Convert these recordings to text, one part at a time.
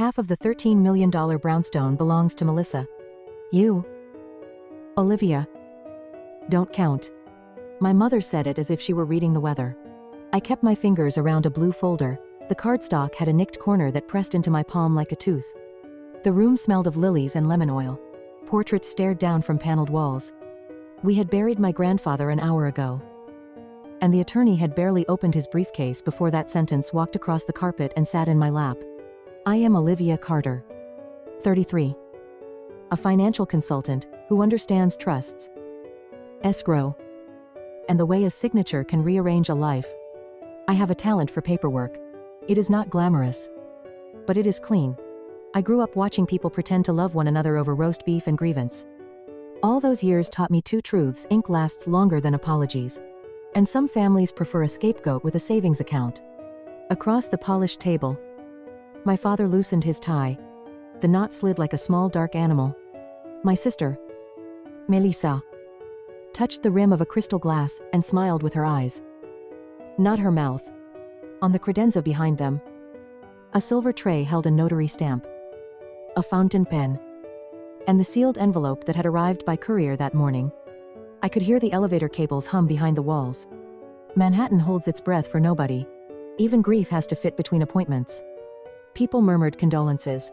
Half of the $13 million brownstone belongs to Melissa. You, Olivia, don't count. My mother said it as if she were reading the weather. I kept my fingers around a blue folder. The cardstock had a nicked corner that pressed into my palm like a tooth. The room smelled of lilies and lemon oil. Portraits stared down from paneled walls. We had buried my grandfather an hour ago. And the attorney had barely opened his briefcase before that sentence walked across the carpet and sat in my lap. I am Olivia Carter, 33. A financial consultant who understands trusts, escrow, and the way a signature can rearrange a life. I have a talent for paperwork. It is not glamorous, but it is clean. I grew up watching people pretend to love one another over roast beef and grievance. All those years taught me two truths: ink lasts longer than apologies. And some families prefer a scapegoat with a savings account. Across the polished table, my father loosened his tie. The knot slid like a small dark animal. My sister, Melissa, touched the rim of a crystal glass and smiled with her eyes, not her mouth. On the credenza behind them, a silver tray held a notary stamp, a fountain pen, and the sealed envelope that had arrived by courier that morning. I could hear the elevator cables hum behind the walls. Manhattan holds its breath for nobody. Even grief has to fit between appointments. People murmured condolences,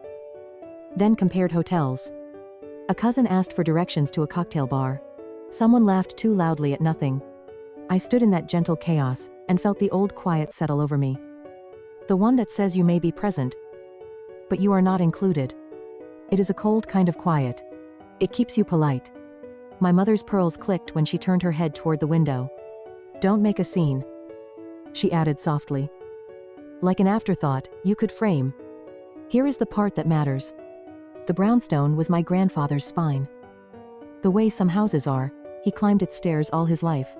then compared hotels. A cousin asked for directions to a cocktail bar. Someone laughed too loudly at nothing. I stood in that gentle chaos and felt the old quiet settle over me. The one that says you may be present, but you are not included. It is a cold kind of quiet. It keeps you polite. My mother's pearls clicked when she turned her head toward the window. Don't make a scene, she added softly. Like an afterthought, you could frame. Here is the part that matters. The brownstone was my grandfather's spine. The way some houses are, he climbed its stairs all his life.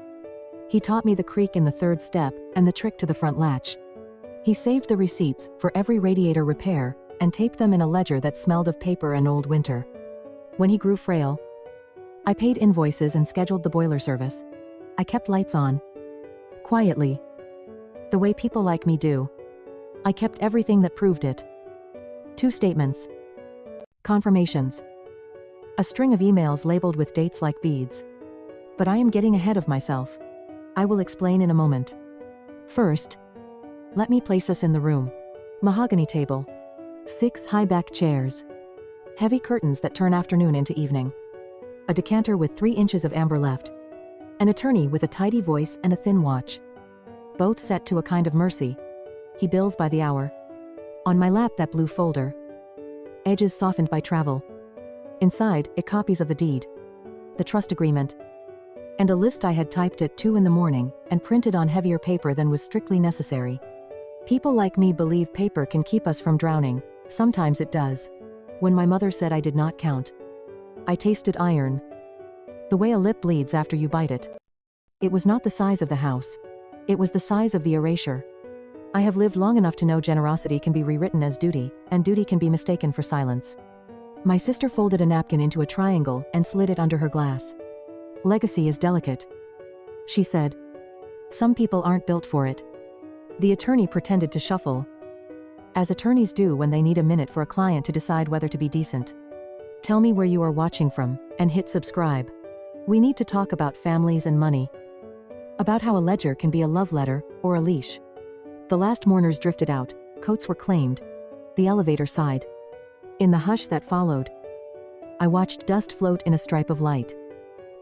He taught me the creak in the third step and the trick to the front latch. He saved the receipts for every radiator repair and taped them in a ledger that smelled of paper and old winter. When he grew frail, I paid invoices and scheduled the boiler service. I kept lights on, quietly, the way people like me do. I kept everything that proved it. 2 statements. Confirmations. A string of emails labeled with dates like beads. But I am getting ahead of myself. I will explain in a moment. First, let me place us in the room. Mahogany table. 6 high-back chairs. Heavy curtains that turn afternoon into evening. A decanter with 3 inches of amber left. An attorney with a tidy voice and a thin watch. Both set to a kind of mercy. He bills by the hour. On my lap that blue folder. Edges softened by travel. Inside, it copies of the deed, the trust agreement, and a list I had typed at 2 in the morning and printed on heavier paper than was strictly necessary. People like me believe paper can keep us from drowning. Sometimes it does. When my mother said I did not count, I tasted iron. The way a lip bleeds after you bite it. It was not the size of the house. It was the size of the erasure. I have lived long enough to know generosity can be rewritten as duty, and duty can be mistaken for silence. My sister folded a napkin into a triangle and slid it under her glass. Legacy is delicate, she said. Some people aren't built for it. The attorney pretended to shuffle, as attorneys do when they need a minute for a client to decide whether to be decent. Tell me where you are watching from, and hit subscribe. We need to talk about families and money. About how a ledger can be a love letter, or a leash. The last mourners drifted out, coats were claimed. The elevator sighed. In the hush that followed, I watched dust float in a stripe of light.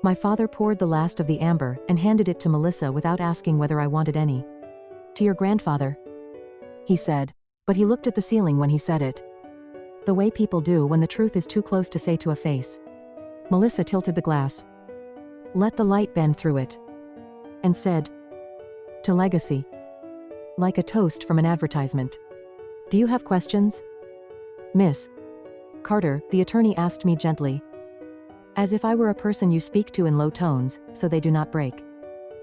My father poured the last of the amber and handed it to Melissa without asking whether I wanted any. To your grandfather, he said, but he looked at the ceiling when he said it. The way people do when the truth is too close to say to a face. Melissa tilted the glass, let the light bend through it, and said, to legacy. Like a toast from an advertisement. Do you have questions, Miss Carter? The attorney asked me gently, as if I were a person you speak to in low tones, so they do not break.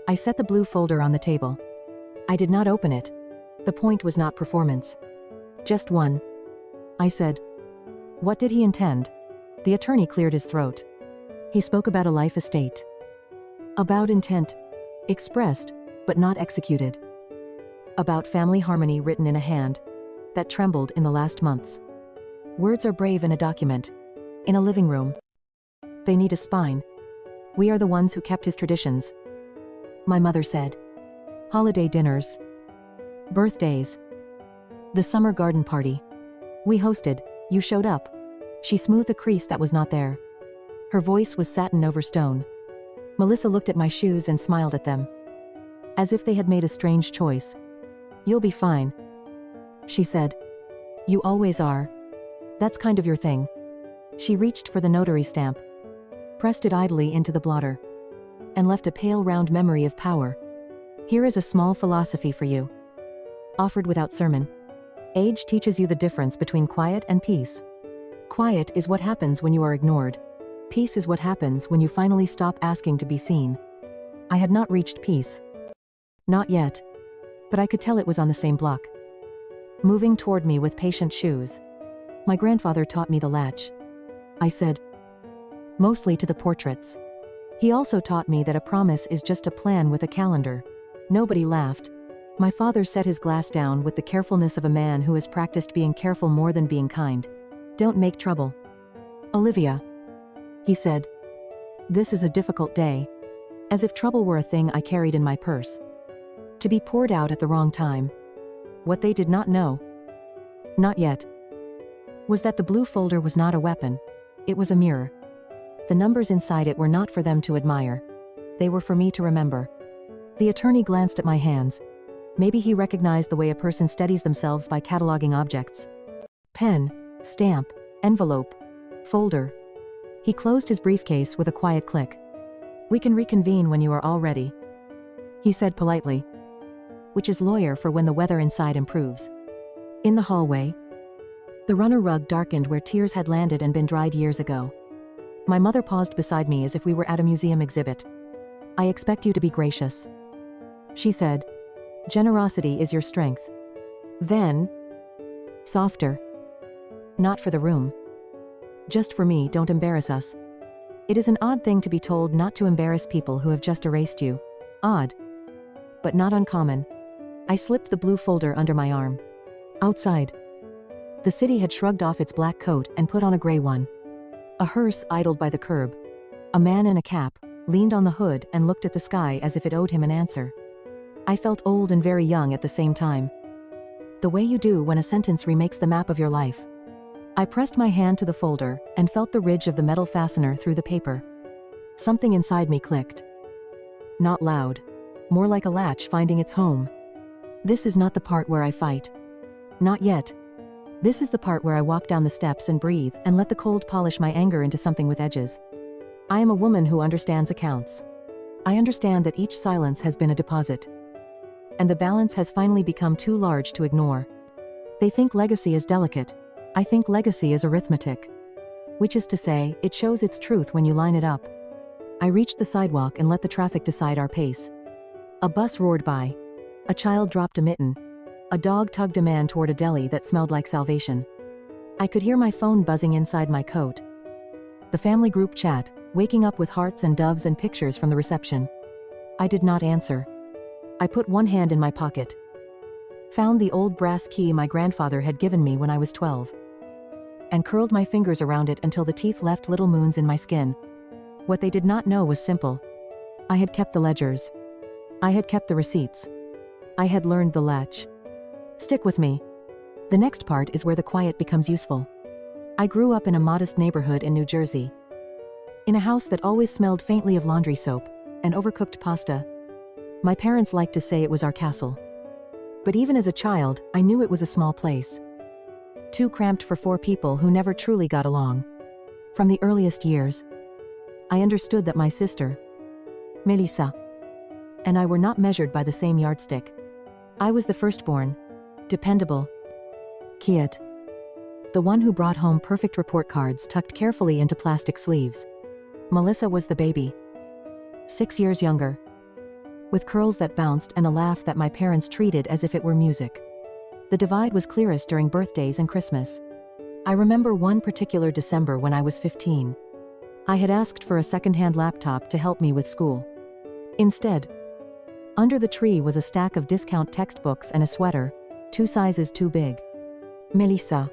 I set the blue folder on the table. I did not open it. The point was not performance. Just one. I said. What did he intend? The attorney cleared his throat. He spoke about a life estate. About intent. Expressed, but not executed. About family harmony written in a hand that trembled in the last months. Words are brave in a document. In a living room. They need a spine. We are the ones who kept his traditions. My mother said. Holiday dinners. Birthdays. The summer garden party. We hosted. You showed up. She smoothed a crease that was not there. Her voice was satin over stone. Melissa looked at my shoes and smiled at them. As if they had made a strange choice. You'll be fine. She said. You always are. That's kind of your thing. She reached for the notary stamp. Pressed it idly into the blotter. And left a pale round memory of power. Here is a small philosophy for you. Offered without sermon. Age teaches you the difference between quiet and peace. Quiet is what happens when you are ignored. Peace is what happens when you finally stop asking to be seen. I had not reached peace. Not yet. But I could tell it was on the same block. Moving toward me with patient shoes. My grandfather taught me the latch. I said. Mostly to the portraits. He also taught me that a promise is just a plan with a calendar. Nobody laughed. My father set his glass down with the carefulness of a man who has practiced being careful more than being kind. Don't make trouble. Olivia. He said. This is a difficult day. As if trouble were a thing I carried in my purse. To be poured out at the wrong time. What they did not know. Not yet. Was that the blue folder was not a weapon. It was a mirror. The numbers inside it were not for them to admire. They were for me to remember. The attorney glanced at my hands. Maybe he recognized the way a person steadies themselves by cataloging objects. Pen, stamp, envelope, folder. He closed his briefcase with a quiet click. We can reconvene when you are all ready. He said politely. Which is lawyer for when the weather inside improves. In the hallway. The runner rug darkened where tears had landed and been dried years ago. My mother paused beside me as if we were at a museum exhibit. I expect you to be gracious. She said. Generosity is your strength. Then. Softer. Not for the room. Just for me, don't embarrass us. It is an odd thing to be told not to embarrass people who have just erased you. Odd. But not uncommon. I slipped the blue folder under my arm. Outside. The city had shrugged off its black coat and put on a gray one. A hearse idled by the curb. A man in a cap leaned on the hood and looked at the sky as if it owed him an answer. I felt old and very young at the same time. The way you do when a sentence remakes the map of your life. I pressed my hand to the folder and felt the ridge of the metal fastener through the paper. Something inside me clicked. Not loud. More like a latch finding its home. This is not the part where I fight. Not yet. This is the part where I walk down the steps and breathe and let the cold polish my anger into something with edges. I am a woman who understands accounts. I understand that each silence has been a deposit. And the balance has finally become too large to ignore. They think legacy is delicate. I think legacy is arithmetic. Which is to say, it shows its truth when you line it up. I reached the sidewalk and let the traffic decide our pace. A bus roared by. A child dropped a mitten. A dog tugged a man toward a deli that smelled like salvation. I could hear my phone buzzing inside my coat. The family group chat, waking up with hearts and doves and pictures from the reception. I did not answer. I put one hand in my pocket. Found the old brass key my grandfather had given me when I was 12. And curled my fingers around it until the teeth left little moons in my skin. What they did not know was simple. I had kept the ledgers. I had kept the receipts. I had learned the latch. Stick with me. The next part is where the quiet becomes useful. I grew up in a modest neighborhood in New Jersey. In a house that always smelled faintly of laundry soap and overcooked pasta. My parents liked to say it was our castle. But even as a child, I knew it was a small place. Too cramped for 4 people who never truly got along. From the earliest years, I understood that my sister, Melissa, and I were not measured by the same yardstick. I was the firstborn, dependable, quiet, the one who brought home perfect report cards tucked carefully into plastic sleeves. Melissa was the baby, 6 years younger, with curls that bounced and a laugh that my parents treated as if it were music. The divide was clearest during birthdays and Christmas. I remember one particular December when I was 15. I had asked for a second-hand laptop to help me with school. Instead, under the tree was a stack of discount textbooks and a sweater, 2 sizes too big. Melissa.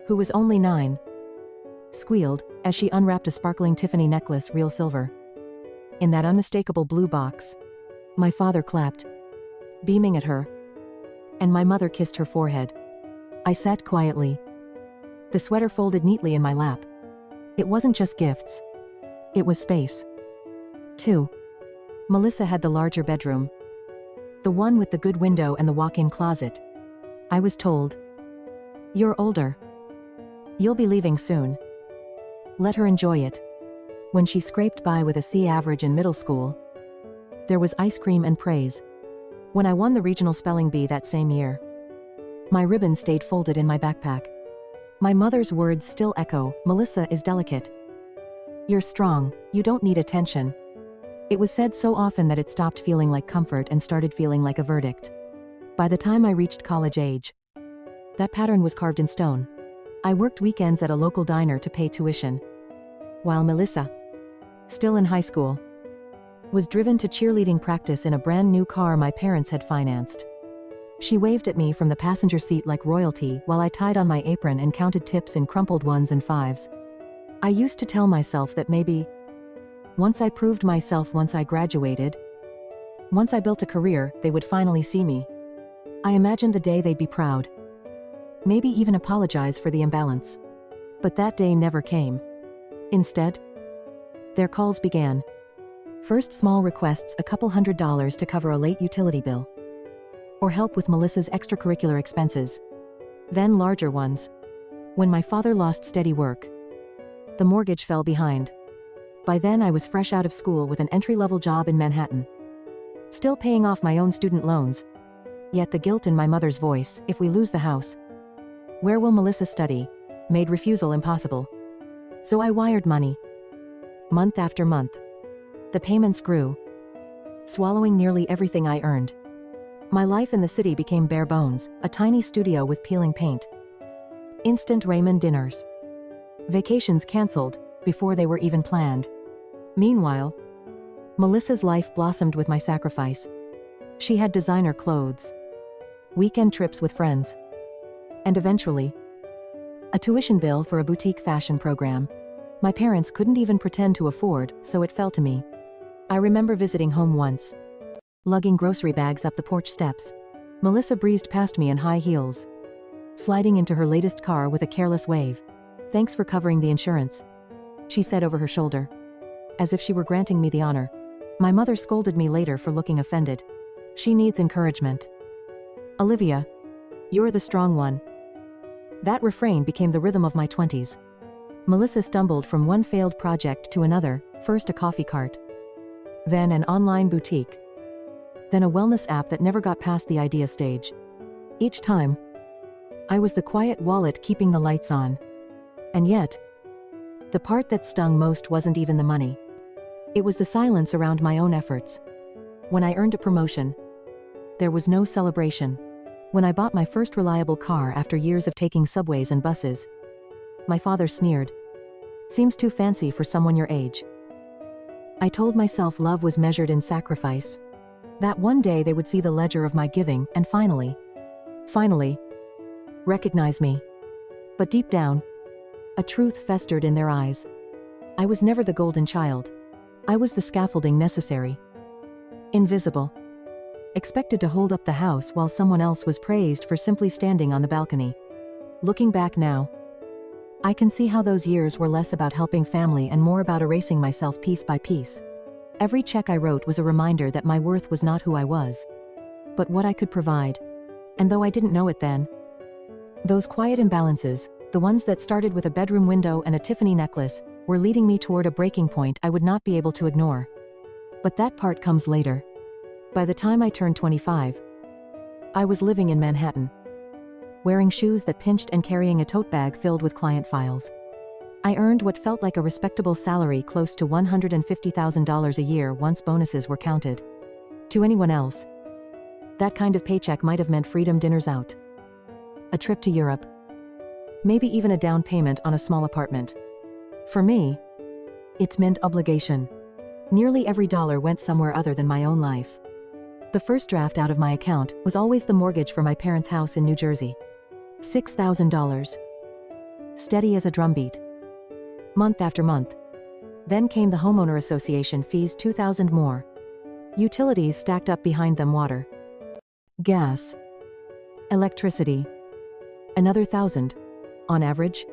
who was only 9, squealed as she unwrapped a sparkling Tiffany necklace, real silver. In that unmistakable blue box, my father clapped, beaming at her, and my mother kissed her forehead. I sat quietly, the sweater folded neatly in my lap. It wasn't just gifts. It was space. 2. Melissa had the larger bedroom, the one with the good window and the walk-in closet. I was told, "You're older. You'll be leaving soon. Let her enjoy it." When she scraped by with a C average in middle school, there was ice cream and praise. When I won the regional spelling bee that same year, my ribbon stayed folded in my backpack. My mother's words still echo, "Melissa is delicate. You're strong, you don't need attention." It was said so often that it stopped feeling like comfort and started feeling like a verdict. By the time I reached college age, that pattern was carved in stone. I worked weekends at a local diner to pay tuition, while Melissa, still in high school, was driven to cheerleading practice in a brand new car my parents had financed. She waved at me from the passenger seat like royalty while I tied on my apron and counted tips in crumpled 1s and 5s. I used to tell myself that maybe, once I proved myself, once I graduated, once I built a career, they would finally see me. I imagined the day they'd be proud, maybe even apologize for the imbalance. But that day never came. Instead, their calls began. First small requests, a couple $100s to cover a late utility bill, or help with Melissa's extracurricular expenses. Then larger ones. When my father lost steady work, the mortgage fell behind. By then I was fresh out of school with an entry-level job in Manhattan, still paying off my own student loans. Yet the guilt in my mother's voice, "If we lose the house, where will Melissa study?" made refusal impossible. So I wired money. Month after month, the payments grew, swallowing nearly everything I earned. My life in the city became bare bones, a tiny studio with peeling paint, instant ramen dinners, vacations canceled before they were even planned. Meanwhile, Melissa's life blossomed with my sacrifice. She had designer clothes, weekend trips with friends, and eventually, a tuition bill for a boutique fashion program my parents couldn't even pretend to afford, so it fell to me. I remember visiting home once, lugging grocery bags up the porch steps. Melissa breezed past me in high heels, sliding into her latest car with a careless wave. "Thanks for covering the insurance," she said over her shoulder, as if she were granting me the honor. My mother scolded me later for looking offended. "She needs encouragement. Olivia, you're the strong one." That refrain became the rhythm of my 20s. Melissa stumbled from one failed project to another, first a coffee cart, then an online boutique, then a wellness app that never got past the idea stage. Each time, I was the quiet wallet keeping the lights on. And yet, the part that stung most wasn't even the money. It was the silence around my own efforts. When I earned a promotion, there was no celebration. When I bought my first reliable car after years of taking subways and buses, my father sneered. "Seems too fancy for someone your age." I told myself love was measured in sacrifice, that one day they would see the ledger of my giving and finally, recognize me. But deep down, a truth festered in their eyes. I was never the golden child. I was the scaffolding necessary. Invisible. Expected to hold up the house while someone else was praised for simply standing on the balcony. Looking back now, I can see how those years were less about helping family and more about erasing myself piece by piece. Every check I wrote was a reminder that my worth was not who I was, but what I could provide. And though I didn't know it then, those quiet imbalances, the ones that started with a bedroom window and a Tiffany necklace, were leading me toward a breaking point I would not be able to ignore. But that part comes later. By the time I turned 25, I was living in Manhattan, wearing shoes that pinched and carrying a tote bag filled with client files. I earned what felt like a respectable salary, close to $150,000 a year once bonuses were counted. To anyone else, that kind of paycheck might have meant freedom, dinners out, a trip to Europe, maybe even a down payment on a small apartment. For me, it meant obligation. Nearly every dollar went somewhere other than my own life. The first draft out of my account was always the mortgage for my parents' house in New Jersey. $6,000. steady as a drumbeat. Month after month. Then came the homeowner association fees, 2,000 more. Utilities stacked up behind them, water, gas, electricity. Another 1,000. On average.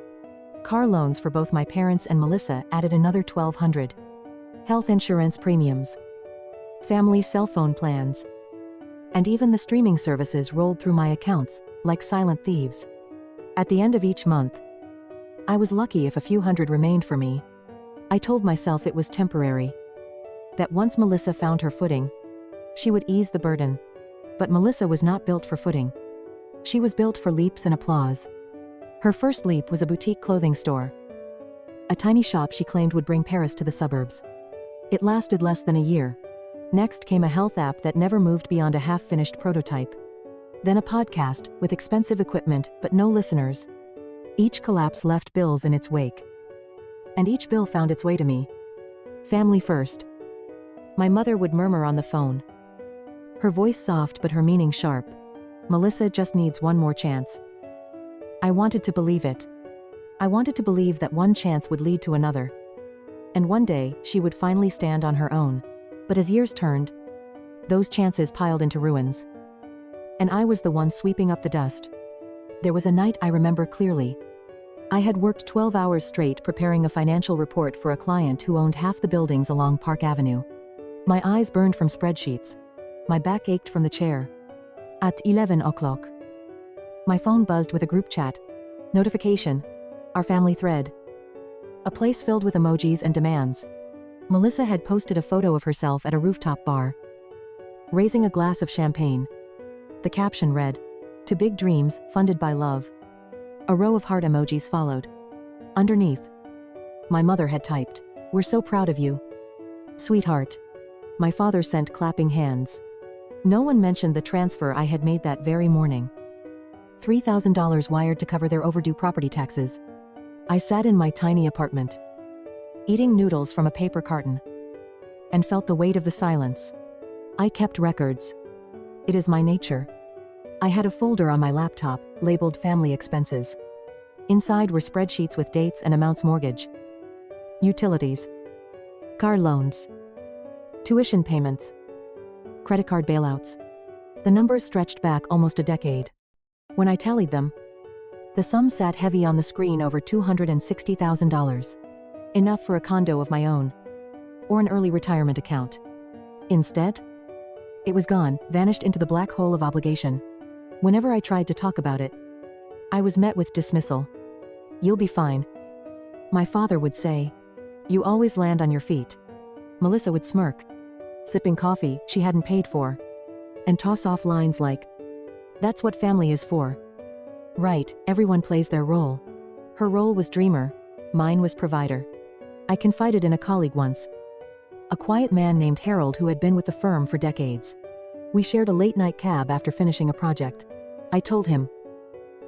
Car loans for both my parents and Melissa added another 1,200. Health insurance premiums. Family cell phone plans. And even the streaming services rolled through my accounts, like silent thieves. At the end of each month, I was lucky if a few hundred remained for me. I told myself it was temporary. That once Melissa found her footing, she would ease the burden. But Melissa was not built for footing. She was built for leaps and applause. Her first leap was a boutique clothing store. A tiny shop she claimed would bring Paris to the suburbs. It lasted less than a year. Next came a health app that never moved beyond a half-finished prototype. Then a podcast, with expensive equipment, but no listeners. Each collapse left bills in its wake. And each bill found its way to me. Family first. My mother would murmur on the phone. Her voice soft but her meaning sharp. Melissa just needs one more chance. I wanted to believe it. I wanted to believe that one chance would lead to another. And one day, she would finally stand on her own. But as years turned, those chances piled into ruins. And I was the one sweeping up the dust. There was a night I remember clearly. I had worked 12 hours straight preparing a financial report for a client who owned half the buildings along Park Avenue. My eyes burned from spreadsheets. My back ached from the chair. At 11 o'clock. My phone buzzed with a group chat. Notification. Our family thread. A place filled with emojis and demands. Melissa had posted a photo of herself at a rooftop bar, raising a glass of champagne. The caption read, "To big dreams, funded by love." A row of heart emojis followed. Underneath, my mother had typed, "We're so proud of you, sweetheart." My father sent clapping hands. No one mentioned the transfer I had made that very morning. $3,000 wired to cover their overdue property taxes. I sat in my tiny apartment, eating noodles from a paper carton, and felt the weight of the silence. I kept records. It is my nature. I had a folder on my laptop, labeled family expenses. Inside were spreadsheets with dates and amounts: mortgage, utilities, car loans, tuition payments, credit card bailouts. The numbers stretched back almost a decade. When I tallied them, the sum sat heavy on the screen, over $260,000. Enough for a condo of my own, or an early retirement account. Instead, it was gone, vanished into the black hole of obligation. Whenever I tried to talk about it, I was met with dismissal. "You'll be fine," my father would say. "You always land on your feet." Melissa would smirk, sipping coffee she hadn't paid for, and toss off lines like, "That's what family is for." Right, everyone plays their role. Her role was dreamer, mine was provider. I confided in a colleague once. A quiet man named Harold who had been with the firm for decades. We shared a late-night cab after finishing a project. I told him,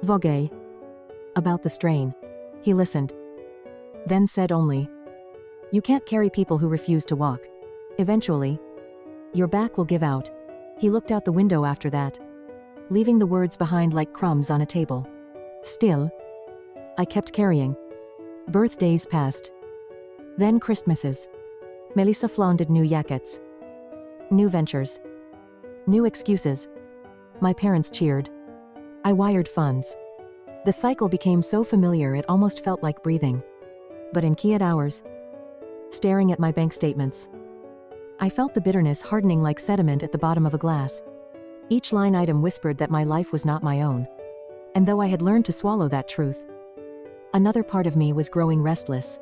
"Vogue," about the strain. He listened, then said only, "You can't carry people who refuse to walk. Eventually, your back will give out." He looked out the window after that, leaving the words behind like crumbs on a table. Still, I kept carrying. Birthdays passed. Then Christmases. Melissa flaunted new jackets. New ventures. New excuses. My parents cheered. I wired funds. The cycle became so familiar it almost felt like breathing. But in quiet hours, staring at my bank statements, I felt the bitterness hardening like sediment at the bottom of a glass. Each line item whispered that my life was not my own. And though I had learned to swallow that truth, another part of me was growing restless.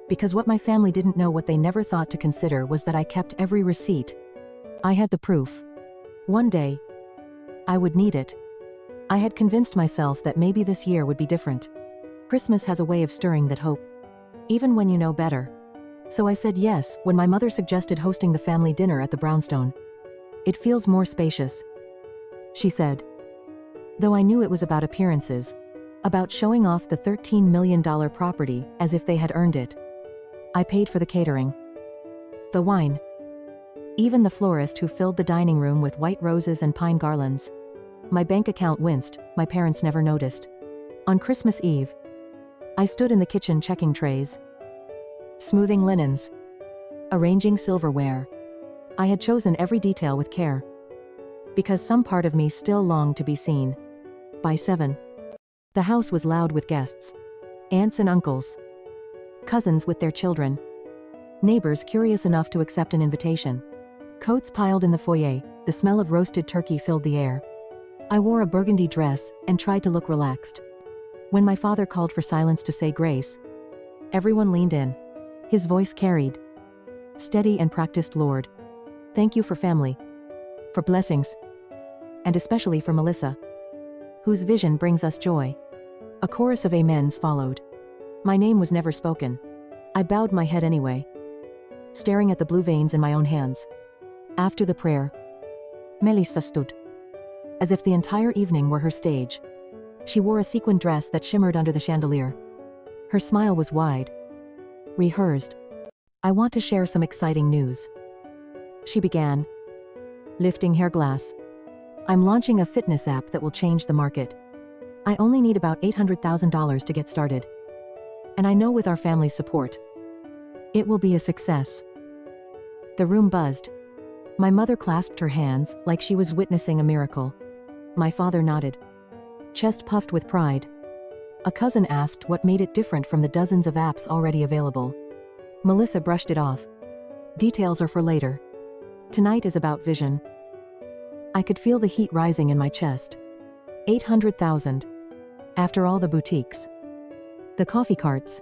Because what my family didn't know, what they never thought to consider, was that I kept every receipt. I had the proof. One day, I would need it. I had convinced myself that maybe this year would be different. Christmas has a way of stirring that hope, even when you know better. So I said yes when my mother suggested hosting the family dinner at the Brownstone. "It feels more spacious," she said. Though I knew it was about appearances, about showing off the $13 million property as if they had earned it. I paid for the catering, the wine, even the florist who filled the dining room with white roses and pine garlands. My bank account winced, my parents never noticed. On Christmas Eve, I stood in the kitchen checking trays, smoothing linens, arranging silverware. I had chosen every detail with care, because some part of me still longed to be seen. By 7, the house was loud with guests. Aunts and uncles, cousins with their children, neighbors curious enough to accept an invitation. Coats piled in the foyer, the smell of roasted turkey filled the air. I wore a burgundy dress and tried to look relaxed. When my father called for silence to say grace, everyone leaned in. His voice carried, steady and practiced, Lord, thank you for family, for blessings, and especially for Melissa, whose vision brings us joy. A chorus of amens followed. My name was never spoken. I bowed my head anyway, staring at the blue veins in my own hands. After the prayer, Melissa stood, as if the entire evening were her stage. She wore a sequin dress that shimmered under the chandelier. Her smile was wide, rehearsed. I want to share some exciting news, she began, lifting hair glass. I'm launching a fitness app that will change the market. I only need about $800,000 to get started. And I know with our family's support, it will be a success. The room buzzed. My mother clasped her hands like she was witnessing a miracle. My father nodded, chest puffed with pride. A cousin asked what made it different from the dozens of apps already available. Melissa brushed it off. Details are for later. Tonight is about vision. I could feel the heat rising in my chest. 800,000. After all the boutiques, the coffee carts,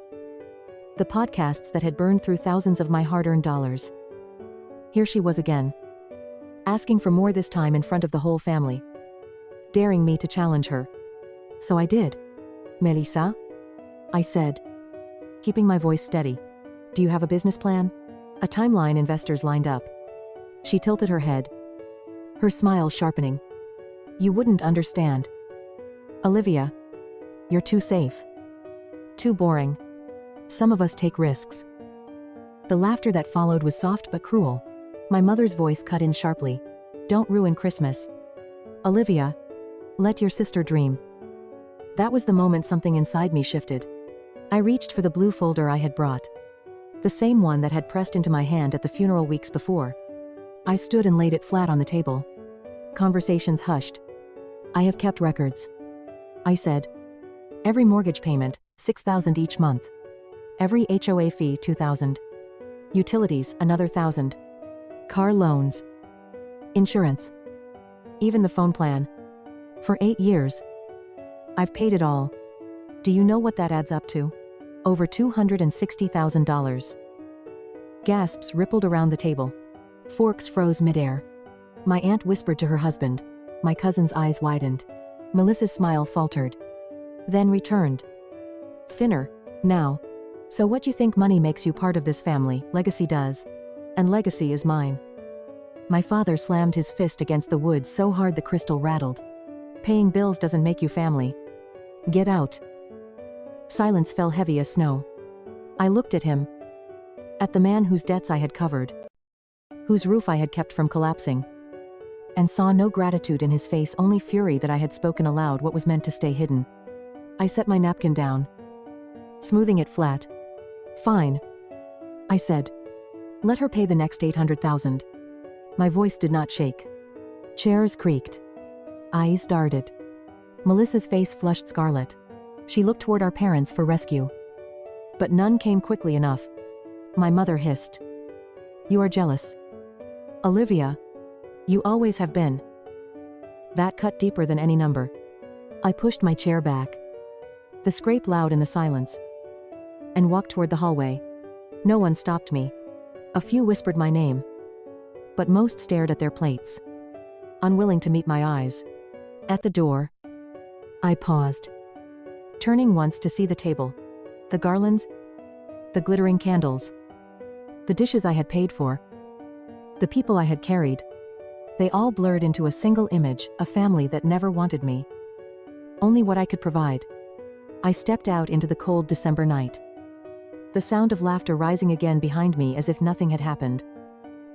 the podcasts that had burned through thousands of my hard-earned dollars. Here she was again, asking for more, this time in front of the whole family, daring me to challenge her. So I did. Melissa, I said, keeping my voice steady. Do you have a business plan? A timeline? Investors lined up. She tilted her head, her smile sharpening. You wouldn't understand. Olivia, you're too safe. Too boring. Some of us take risks. The laughter that followed was soft but cruel. My mother's voice cut in sharply. Don't ruin Christmas. Olivia, let your sister dream. That was the moment something inside me shifted. I reached for the blue folder I had brought, the same one that had pressed into my hand at the funeral weeks before. I stood and laid it flat on the table. Conversations hushed. I have kept records, I said. Every mortgage payment, $6,000 each month. Every HOA fee, $2,000. Utilities, another $1,000. Car loans. Insurance. Even the phone plan. For 8 years. I've paid it all. Do you know what that adds up to? Over $260,000. Gasps rippled around the table. Forks froze midair. My aunt whispered to her husband. My cousin's eyes widened. Melissa's smile faltered, then returned. Thinner, now. So what you think money makes you part of this family, legacy does. And legacy is mine. My father slammed his fist against the wood so hard the crystal rattled. Paying bills doesn't make you family. Get out. Silence fell heavy as snow. I looked at him. At the man whose debts I had covered, whose roof I had kept from collapsing, and saw no gratitude in his face, only fury that I had spoken aloud what was meant to stay hidden. I set my napkin down, smoothing it flat. Fine, I said. Let her pay the next $800,000. My voice did not shake. Chairs creaked. Eyes darted. Melissa's face flushed scarlet. She looked toward our parents for rescue. But none came quickly enough. My mother hissed. You are jealous. Olivia, you always have been. That cut deeper than any number. I pushed my chair back, the scrape loud in the silence, and walked toward the hallway. No one stopped me. A few whispered my name, but most stared at their plates, unwilling to meet my eyes. At the door, I paused, turning once to see the table, the garlands, the glittering candles, the dishes I had paid for, the people I had carried. They all blurred into a single image, a family that never wanted me. Only what I could provide. I stepped out into the cold December night, the sound of laughter rising again behind me as if nothing had happened.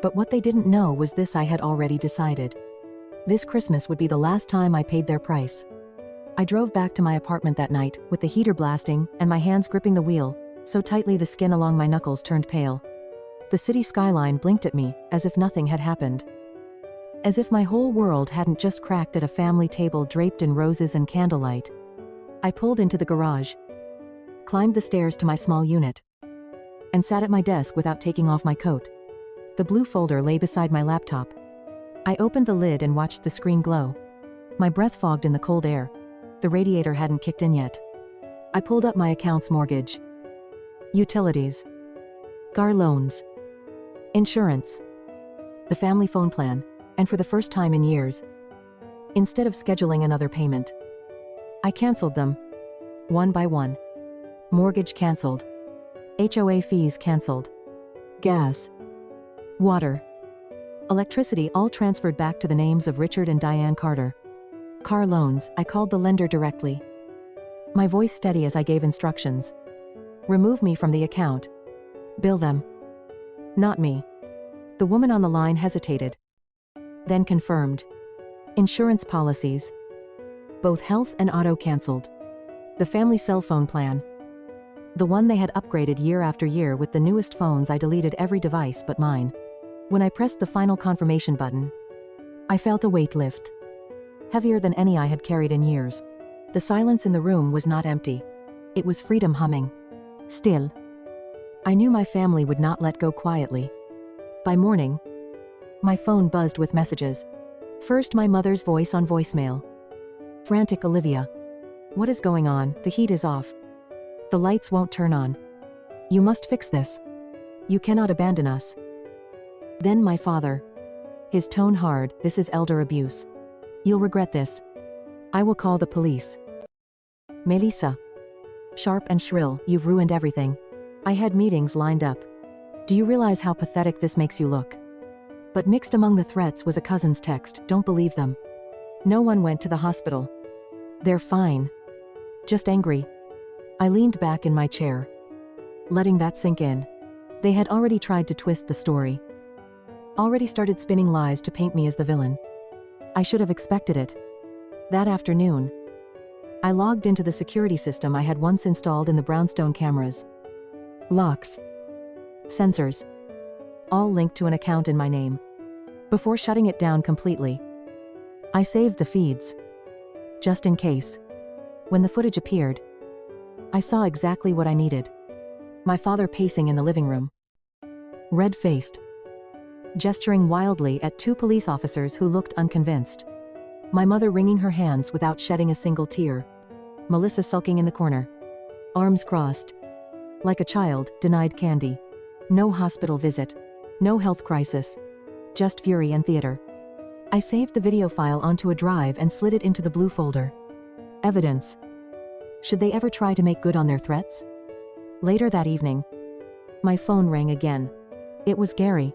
But what they didn't know was this: I had already decided. This Christmas would be the last time I paid their price. I drove back to my apartment that night, with the heater blasting and my hands gripping the wheel, so tightly the skin along my knuckles turned pale. The city skyline blinked at me, as if nothing had happened. As if my whole world hadn't just cracked at a family table draped in roses and candlelight. I pulled into the garage, climbed the stairs to my small unit, and sat at my desk without taking off my coat. The blue folder lay beside my laptop. I opened the lid and watched the screen glow. My breath fogged in the cold air. The radiator hadn't kicked in yet. I pulled up my accounts: mortgage, utilities, car loans, insurance, the family phone plan, and for the first time in years, instead of scheduling another payment, I canceled them, one by one. Mortgage canceled. HOA fees canceled. Gas, water, electricity all transferred back to the names of Richard and Diane Carter. Car loans, I called the lender directly, my voice steady as I gave instructions. Remove me from the account. Bill them. Not me. The woman on the line hesitated, then confirmed. Insurance policies, both health and auto canceled. The family cell phone plan, the one they had upgraded year after year with the newest phones. I deleted every device but mine. When I pressed the final confirmation button, I felt a weight lift, heavier than any I had carried in years. The silence in the room was not empty. It was freedom humming. Still, I knew my family would not let go quietly. By morning, my phone buzzed with messages. First, my mother's voice on voicemail. Frantic Olivia. What is going on? The heat is off. The lights won't turn on. You must fix this. You cannot abandon us. Then my father. His tone hard. This is elder abuse. You'll regret this. I will call the police. Melissa. Sharp and shrill. You've ruined everything. I had meetings lined up. Do you realize how pathetic this makes you look? But mixed among the threats was a cousin's text. Don't believe them. No one went to the hospital. They're fine. Just angry. I leaned back in my chair, letting that sink in. They had already tried to twist the story. Already started spinning lies to paint me as the villain. I should have expected it. That afternoon, I logged into the security system I had once installed in the Brownstone cameras. Locks, sensors, all linked to an account in my name. Before shutting it down completely, I saved the feeds, just in case. When the footage appeared, I saw exactly what I needed. My father pacing in the living room, red-faced, gesturing wildly at two police officers who looked unconvinced. My mother wringing her hands without shedding a single tear. Melissa sulking in the corner, arms crossed, like a child denied candy. No hospital visit, no health crisis, just fury and theater. I saved the video file onto a drive and slid it into the blue folder. Evidence. Should they ever try to make good on their threats? Later that evening, my phone rang again. It was Gary,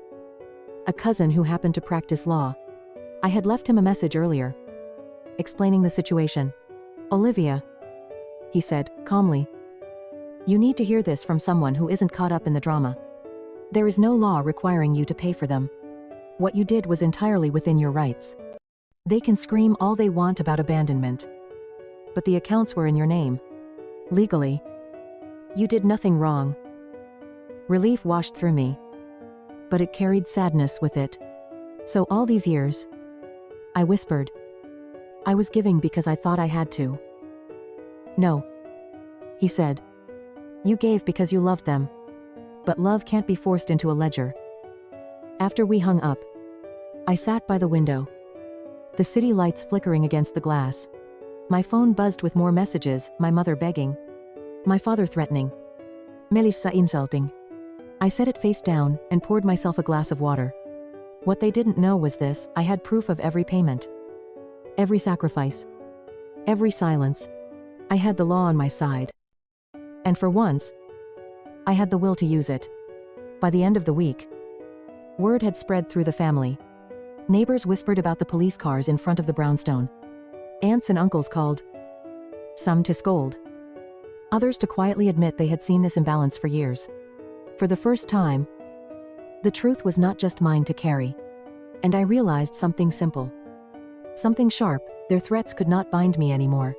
a cousin who happened to practice law. I had left him a message earlier, explaining the situation. Olivia, he said, calmly. You need to hear this from someone who isn't caught up in the drama. There is no law requiring you to pay for them. What you did was entirely within your rights. They can scream all they want about abandonment, but the accounts were in your name. Legally, you did nothing wrong. Relief washed through me, but it carried sadness with it. So all these years, I whispered, I was giving because I thought I had to. No, he said. You gave because you loved them. But love can't be forced into a ledger. After we hung up, I sat by the window, the city lights flickering against the glass. My phone buzzed with more messages, my mother begging, my father threatening, Melissa insulting. I set it face down and poured myself a glass of water. What they didn't know was this: I had proof of every payment, every sacrifice, every silence. I had the law on my side. And for once, I had the will to use it. By the end of the week, word had spread through the family. Neighbors whispered about the police cars in front of the Brownstone. Aunts and uncles called, some to scold, others to quietly admit they had seen this imbalance for years. For the first time, the truth was not just mine to carry. And I realized something simple, something sharp: their threats could not bind me anymore.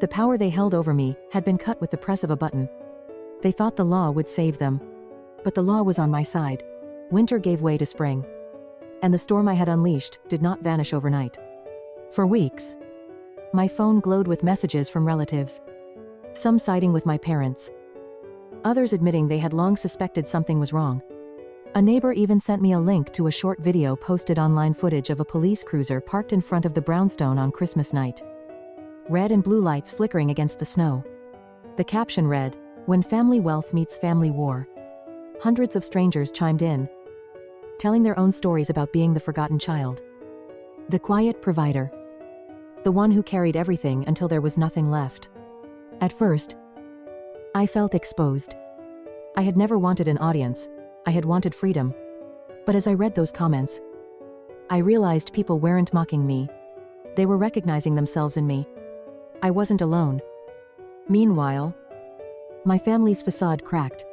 The power they held over me had been cut with the press of a button. They thought the law would save them. But the law was on my side. Winter gave way to spring. And the storm I had unleashed did not vanish overnight. For weeks, my phone glowed with messages from relatives. Some siding with my parents. Others admitting they had long suspected something was wrong. A neighbor even sent me a link to a short video posted online footage of a police cruiser parked in front of the Brownstone on Christmas night. Red and blue lights flickering against the snow. The caption read, "When family wealth meets family war." Hundreds of strangers chimed in, telling their own stories about being the forgotten child. The quiet provider. The one who carried everything until there was nothing left. At first, I felt exposed. I had never wanted an audience. I had wanted freedom. But as I read those comments, I realized people weren't mocking me. They were recognizing themselves in me. I wasn't alone. Meanwhile, my family's facade cracked.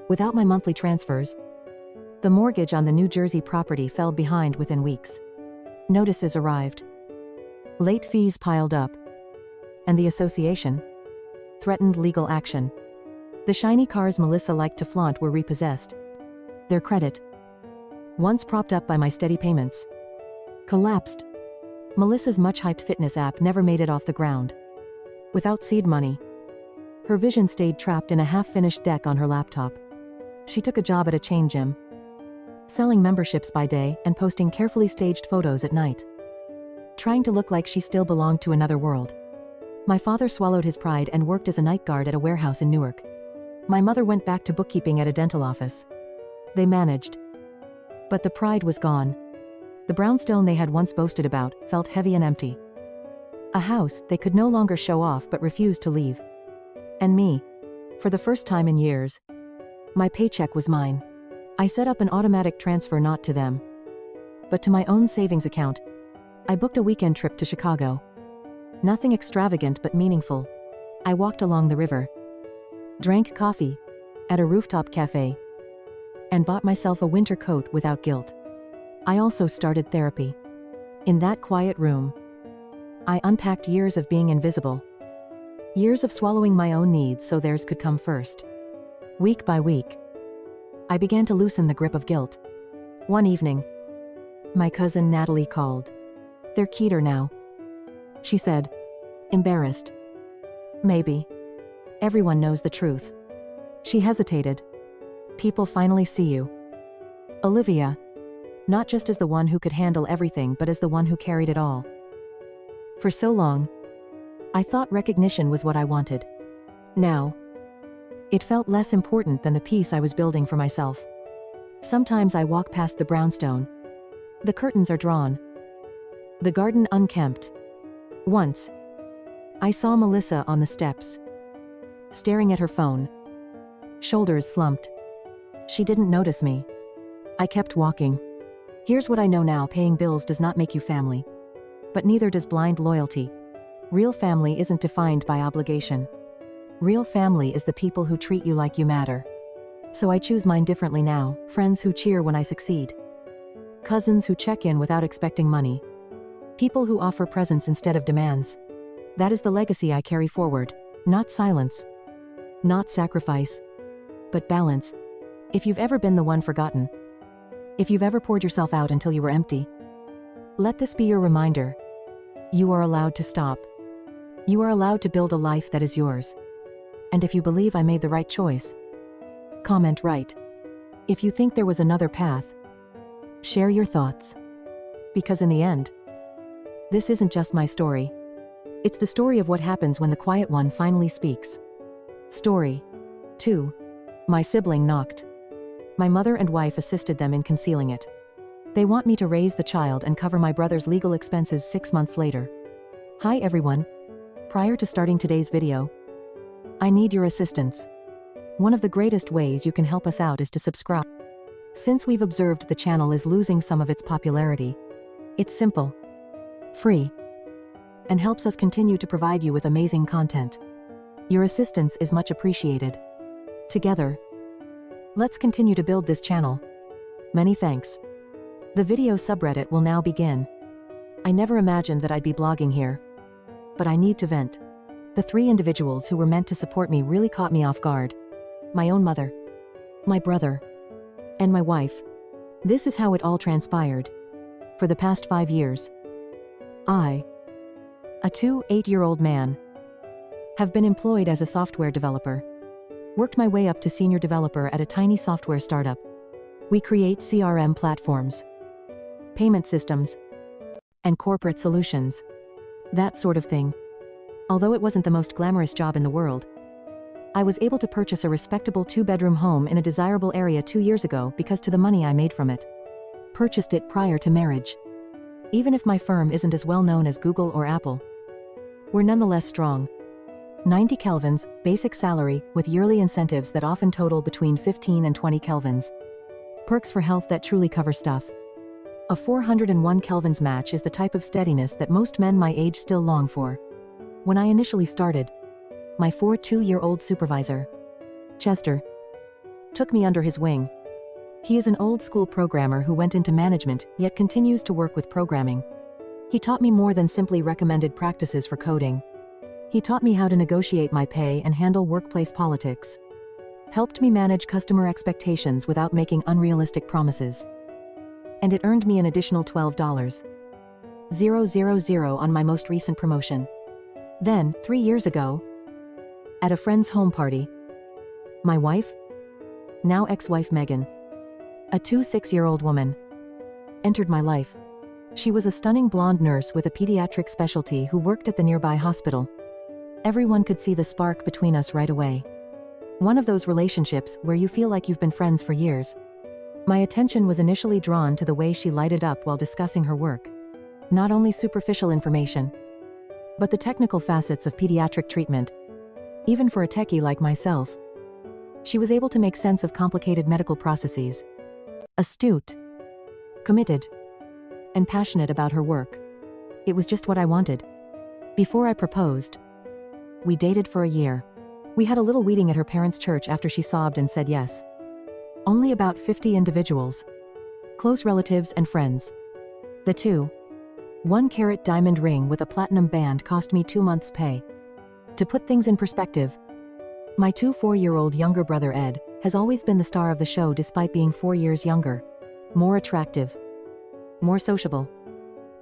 Without my monthly transfers, the mortgage on the New Jersey property fell behind within weeks. Notices arrived. Late fees piled up. And the association threatened legal action. The shiny cars Melissa liked to flaunt were repossessed. Their credit, once propped up by my steady payments, collapsed. Melissa's much-hyped fitness app never made it off the ground. Without seed money, her vision stayed trapped in a half-finished deck on her laptop. She took a job at a chain gym, selling memberships by day and posting carefully staged photos at night, trying to look like she still belonged to another world. My father swallowed his pride and worked as a night guard at a warehouse in Newark. My mother went back to bookkeeping at a dental office. They managed. But the pride was gone. The brownstone they had once boasted about felt heavy and empty. A house they could no longer show off but refused to leave. And me. For the first time in years, my paycheck was mine. I set up an automatic transfer not to them, but to my own savings account. I booked a weekend trip to Chicago. Nothing extravagant but meaningful. I walked along the river, drank coffee at a rooftop cafe, and bought myself a winter coat without guilt. I also started therapy. In that quiet room, I unpacked years of being invisible. Years of swallowing my own needs so theirs could come first. Week by week, I began to loosen the grip of guilt. One evening, my cousin Natalie called. "They're Keter now," she said, embarrassed. "Maybe. Everyone knows the truth." She hesitated. "People finally see you, Olivia. Not just as the one who could handle everything but as the one who carried it all. For so long, I thought recognition was what I wanted. Now, it felt less important than the peace I was building for myself. Sometimes I walk past the brownstone. The curtains are drawn. The garden unkempt. Once, I saw Melissa on the steps, staring at her phone, shoulders slumped. She didn't notice me. I kept walking. Here's what I know now: paying bills does not make you family. But neither does blind loyalty. Real family isn't defined by obligation. Real family is the people who treat you like you matter. So I choose mine differently now. Friends who cheer when I succeed. Cousins who check in without expecting money. People who offer presents instead of demands. That is the legacy I carry forward. Not silence. Not sacrifice. But balance. If you've ever been the one forgotten, if you've ever poured yourself out until you were empty, let this be your reminder. You are allowed to stop. You are allowed to build a life that is yours. And if you believe I made the right choice, comment right. If you think there was another path, share your thoughts. Because in the end, this isn't just my story. It's the story of what happens when the quiet one finally speaks. Story 2. My sibling knocked. My mother and wife assisted them in concealing it. They want me to raise the child and cover my brother's legal expenses 6 months later. Hi everyone. Prior to starting today's video, I need your assistance. One of the greatest ways you can help us out is to subscribe. Since we've observed the channel is losing some of its popularity, it's simple, free, and helps us continue to provide you with amazing content. Your assistance is much appreciated. Together, let's continue to build this channel. Many thanks. The video subreddit will now begin. I never imagined that I'd be blogging here, but I need to vent. The three individuals who were meant to support me really caught me off guard. My own mother, my brother, and my wife. This is how it all transpired. For the past 5 years, I, a 28-year-old man, have been employed as a software developer. Worked my way up to senior developer at a tiny software startup. We create CRM platforms, payment systems, and corporate solutions. That sort of thing. Although it wasn't the most glamorous job in the world, I was able to purchase a respectable 2-bedroom home in a desirable area 2 years ago because to the money I made from it. Purchased it prior to marriage. Even if my firm isn't as well known as Google or Apple, we're nonetheless strong. 90 kelvins, basic salary, with yearly incentives that often total between 15 and 20 kelvins. Perks for health that truly cover stuff. A 401 kelvins match is the type of steadiness that most men my age still long for. When I initially started, my 42-year-old supervisor, Chester, took me under his wing. He is an old-school programmer who went into management, yet continues to work with programming. He taught me more than simply recommended practices for coding. He taught me how to negotiate my pay and handle workplace politics. Helped me manage customer expectations without making unrealistic promises. And it earned me an additional $12,000 on my most recent promotion. Then, 3 years ago, at a friend's home party, my wife, now ex-wife Megan, a 26-year-old woman, entered my life. She was a stunning blonde nurse with a pediatric specialty who worked at the nearby hospital. Everyone could see the spark between us right away. One of those relationships where you feel like you've been friends for years. My attention was initially drawn to the way she lighted up while discussing her work. Not only superficial information, but the technical facets of pediatric treatment. Even for a techie like myself, she was able to make sense of complicated medical processes. Astute, committed, and passionate about her work. It was just what I wanted. Before I proposed, we dated for a year. We had a little wedding at her parents' church after she sobbed and said yes. Only about 50 individuals, close relatives and friends. The 1-carat diamond ring with a platinum band cost me 2 months' pay. To put things in perspective, my 4-year-old younger brother Ed has always been the star of the show despite being 4 years younger, more attractive, more sociable,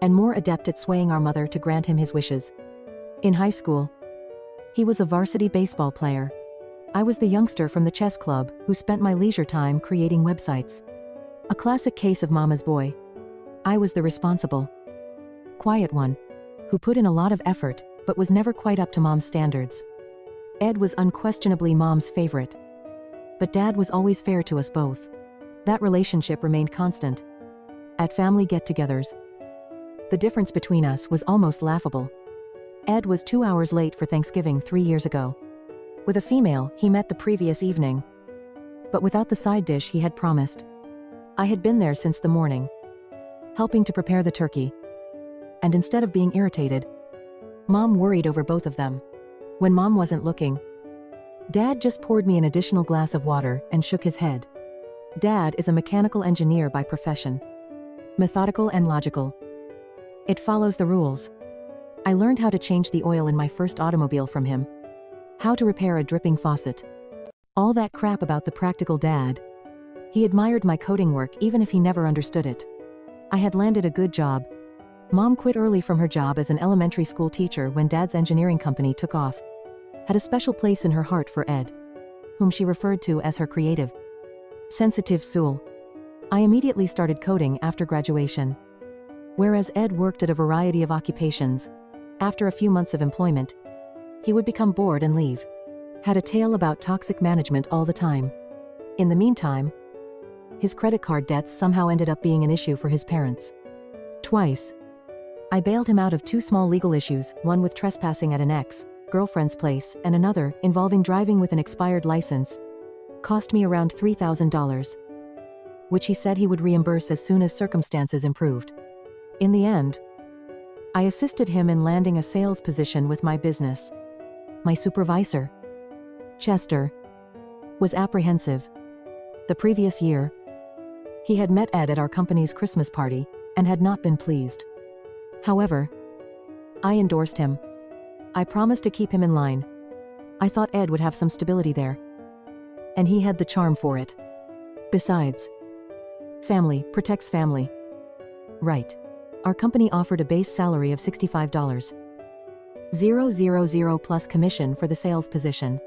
and more adept at swaying our mother to grant him his wishes. In high school, he was a varsity baseball player. I was the youngster from the chess club who spent my leisure time creating websites. A classic case of mama's boy. I was the responsible, quiet one, who put in a lot of effort, but was never quite up to mom's standards. Ed was unquestionably mom's favorite. But dad was always fair to us both. That relationship remained constant. At family get-togethers, the difference between us was almost laughable. Ed was 2 hours late for Thanksgiving 3 years ago. With a female he met the previous evening, but without the side dish he had promised. I had been there since the morning, helping to prepare the turkey. And instead of being irritated, Mom worried over both of them. When Mom wasn't looking, Dad just poured me an additional glass of water and shook his head. Dad is a mechanical engineer by profession. Methodical and logical. It follows the rules. I learned how to change the oil in my first automobile from him. How to repair a dripping faucet. All that crap about the practical dad. He admired my coding work even if he never understood it. I had landed a good job. Mom quit early from her job as an elementary school teacher when Dad's engineering company took off. Had a special place in her heart for Ed, whom she referred to as her creative, sensitive soul. I immediately started coding after graduation. Whereas Ed worked at a variety of occupations, after a few months of employment, he would become bored and leave. Had a tale about toxic management all the time. In the meantime, his credit card debts somehow ended up being an issue for his parents. Twice, I bailed him out of 2 small legal issues, one with trespassing at an ex-girlfriend's place and another involving driving with an expired license. Cost me around $3,000, which he said he would reimburse as soon as circumstances improved. In the end, I assisted him in landing a sales position with my business. My supervisor, Chester, was apprehensive. The previous year, he had met Ed at our company's Christmas party and had not been pleased. However, I endorsed him. I promised to keep him in line. I thought Ed would have some stability there. And he had the charm for it. Besides, family protects family. Right. Our company offered a base salary of $65,000 plus commission for the sales position.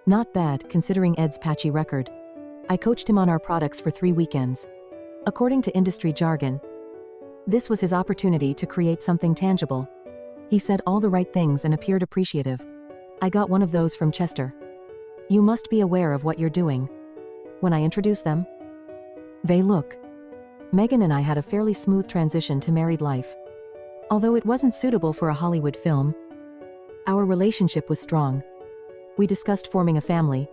Not bad, considering Ed's patchy record. I coached him on our products for 3 weekends. According to industry jargon, this was his opportunity to create something tangible. He said all the right things and appeared appreciative. I got one of those from Chester. You must be aware of what you're doing. When I introduce them, they look. Megan and I had a fairly smooth transition to married life. Although it wasn't suitable for a Hollywood film, our relationship was strong. We discussed forming a family.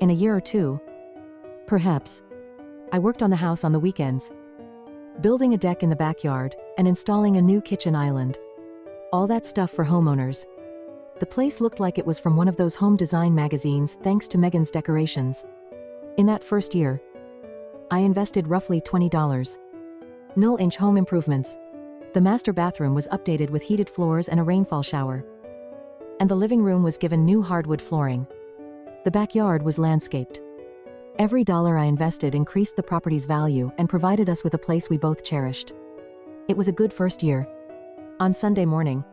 In a year or two, perhaps. I worked on the house on the weekends, building a deck in the backyard and installing a new kitchen island. All that stuff for homeowners. The place looked like it was from one of those home design magazines thanks to Megan's decorations. In that first year, I invested roughly $20. 0-inch home improvements. The master bathroom was updated with heated floors and a rainfall shower. And the living room was given new hardwood flooring. The backyard was landscaped. Every dollar I invested increased the property's value and provided us with a place we both cherished. It was a good first year. On Sunday morning,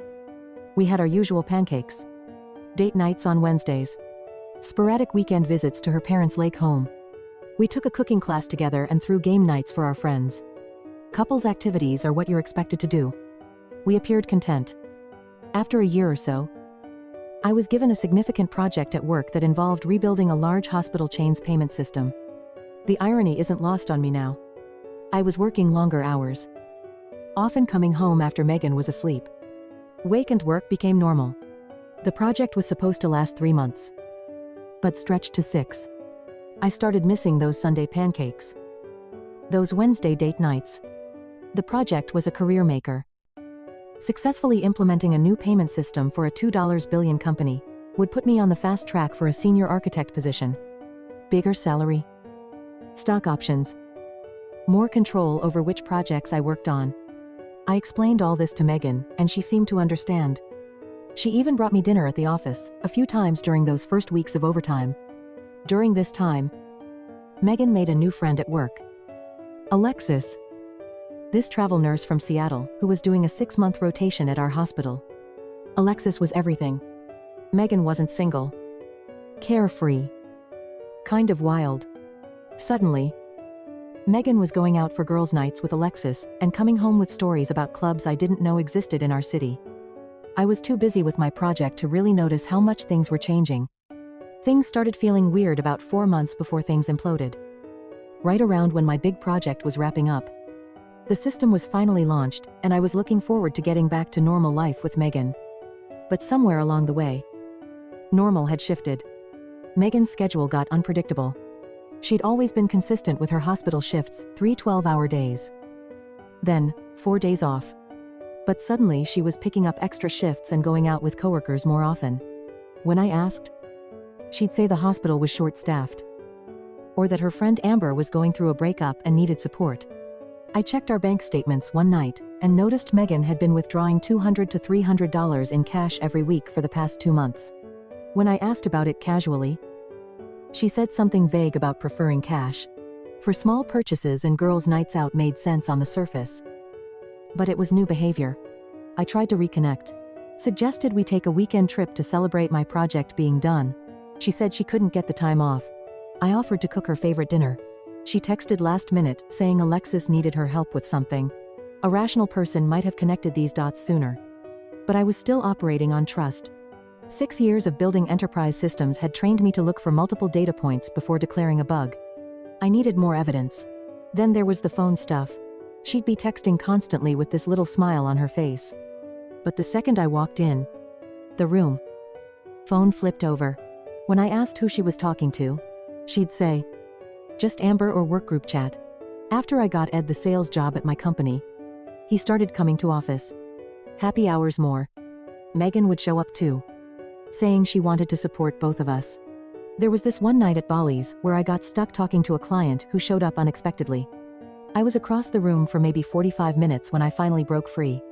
we had our usual pancakes. Date nights on Wednesdays. Sporadic weekend visits to her parents' lake home. We took a cooking class together and threw game nights for our friends. Couples activities are what you're expected to do. We appeared content. After a year or so, I was given a significant project at work that involved rebuilding a large hospital chain's payment system. The irony isn't lost on me now. I was working longer hours, often coming home after Megan was asleep. Weekend work became normal. The project was supposed to last 3 months, but stretched to 6. I started missing those Sunday pancakes, those Wednesday date nights. The project was a career maker. Successfully implementing a new payment system for a $2 billion company would put me on the fast track for a senior architect position. Bigger salary, stock options, more control over which projects I worked on. I explained all this to Megan, and she seemed to understand. She even brought me dinner at the office, a few times during those first weeks of overtime. During this time, Megan made a new friend at work. Alexis. This travel nurse from Seattle, who was doing a 6-month rotation at our hospital. Alexis was everything. Megan wasn't single. Carefree. Kind of wild. Suddenly, Megan was going out for girls' nights with Alexis and coming home with stories about clubs I didn't know existed in our city. I was too busy with my project to really notice how much things were changing. Things started feeling weird about 4 months before things imploded. Right around when my big project was wrapping up. The system was finally launched, and I was looking forward to getting back to normal life with Megan. But somewhere along the way, normal had shifted. Megan's schedule got unpredictable. She'd always been consistent with her hospital shifts, 3 12-hour days. Then, 4 days off. But suddenly she was picking up extra shifts and going out with coworkers more often. When I asked, she'd say the hospital was short-staffed. Or that her friend Amber was going through a breakup and needed support. I checked our bank statements one night and noticed Megan had been withdrawing $200 to $300 in cash every week for the past 2 months. When I asked about it casually, she said something vague about preferring cash. For small purchases and girls' nights out made sense on the surface. But it was new behavior. I tried to reconnect. Suggested we take a weekend trip to celebrate my project being done. She said she couldn't get the time off. I offered to cook her favorite dinner. She texted last minute, saying Alexis needed her help with something. A rational person might have connected these dots sooner. But I was still operating on trust. 6 years of building enterprise systems had trained me to look for multiple data points before declaring a bug. I needed more evidence. Then there was the phone stuff. She'd be texting constantly with this little smile on her face. But the second I walked in the room, phone flipped over. When I asked who she was talking to, she'd say, just Amber or workgroup chat. After I got Ed the sales job at my company, he started coming to office. Happy hours more. Megan would show up too, saying she wanted to support both of us. There was this one night at Bali's where I got stuck talking to a client who showed up unexpectedly. I was across the room for maybe 45 minutes when I finally broke free.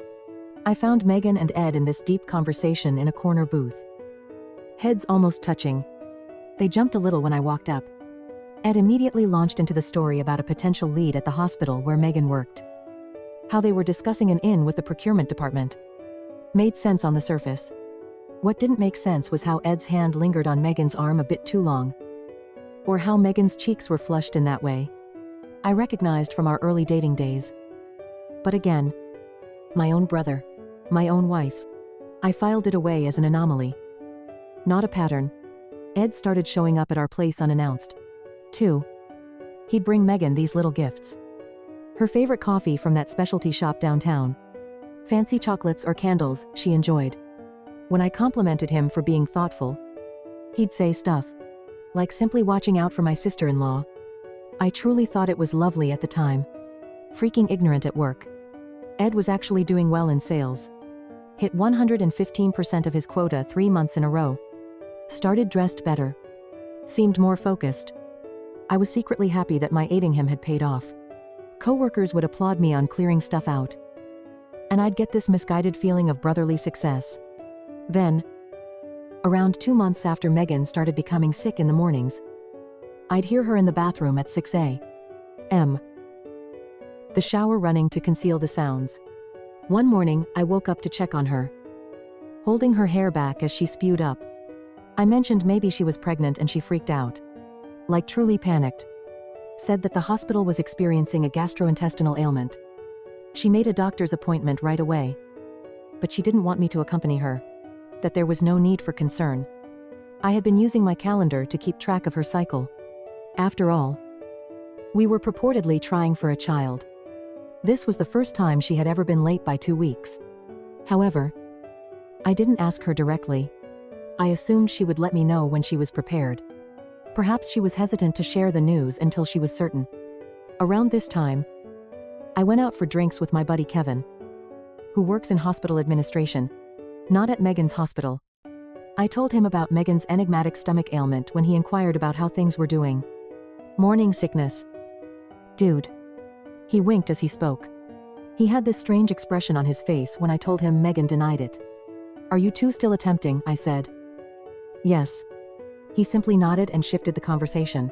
I found Megan and Ed in this deep conversation in a corner booth. Heads almost touching. They jumped a little when I walked up. Ed immediately launched into the story about a potential lead at the hospital where Megan worked. How they were discussing an in with the procurement department. Made sense on the surface. What didn't make sense was how Ed's hand lingered on Megan's arm a bit too long. Or how Megan's cheeks were flushed in that way. I recognized from our early dating days. But again, my own brother, my own wife. I filed it away as an anomaly. Not a pattern. Ed started showing up at our place unannounced. 2. He'd bring Megan these little gifts. Her favorite coffee from that specialty shop downtown. Fancy chocolates or candles she enjoyed. When I complimented him for being thoughtful, he'd say stuff like simply watching out for my sister-in-law. I truly thought it was lovely at the time. Freaking ignorant at work. Ed was actually doing well in sales. Hit 115% of his quota 3 months in a row. Started dressed better. Seemed more focused. I was secretly happy that my aiding him had paid off. Coworkers would applaud me on clearing stuff out. And I'd get this misguided feeling of brotherly success. Then, around 2 months after Megan started becoming sick in the mornings, I'd hear her in the bathroom at 6 a.m. The shower running to conceal the sounds. One morning, I woke up to check on her. Holding her hair back as she spewed up. I mentioned maybe she was pregnant and she freaked out. Like truly panicked. Said that the hospital was experiencing a gastrointestinal ailment. She made a doctor's appointment right away. But she didn't want me to accompany her. That there was no need for concern. I had been using my calendar to keep track of her cycle. After all, we were purportedly trying for a child. This was the first time she had ever been late by 2 weeks. However, I didn't ask her directly. I assumed she would let me know when she was prepared. Perhaps she was hesitant to share the news until she was certain. Around this time, I went out for drinks with my buddy Kevin, who works in hospital administration. Not at Megan's hospital. I told him about Megan's enigmatic stomach ailment when he inquired about how things were doing. Morning sickness. Dude. He winked as he spoke. He had this strange expression on his face when I told him Megan denied it. Are you two still attempting? I said. Yes. He simply nodded and shifted the conversation.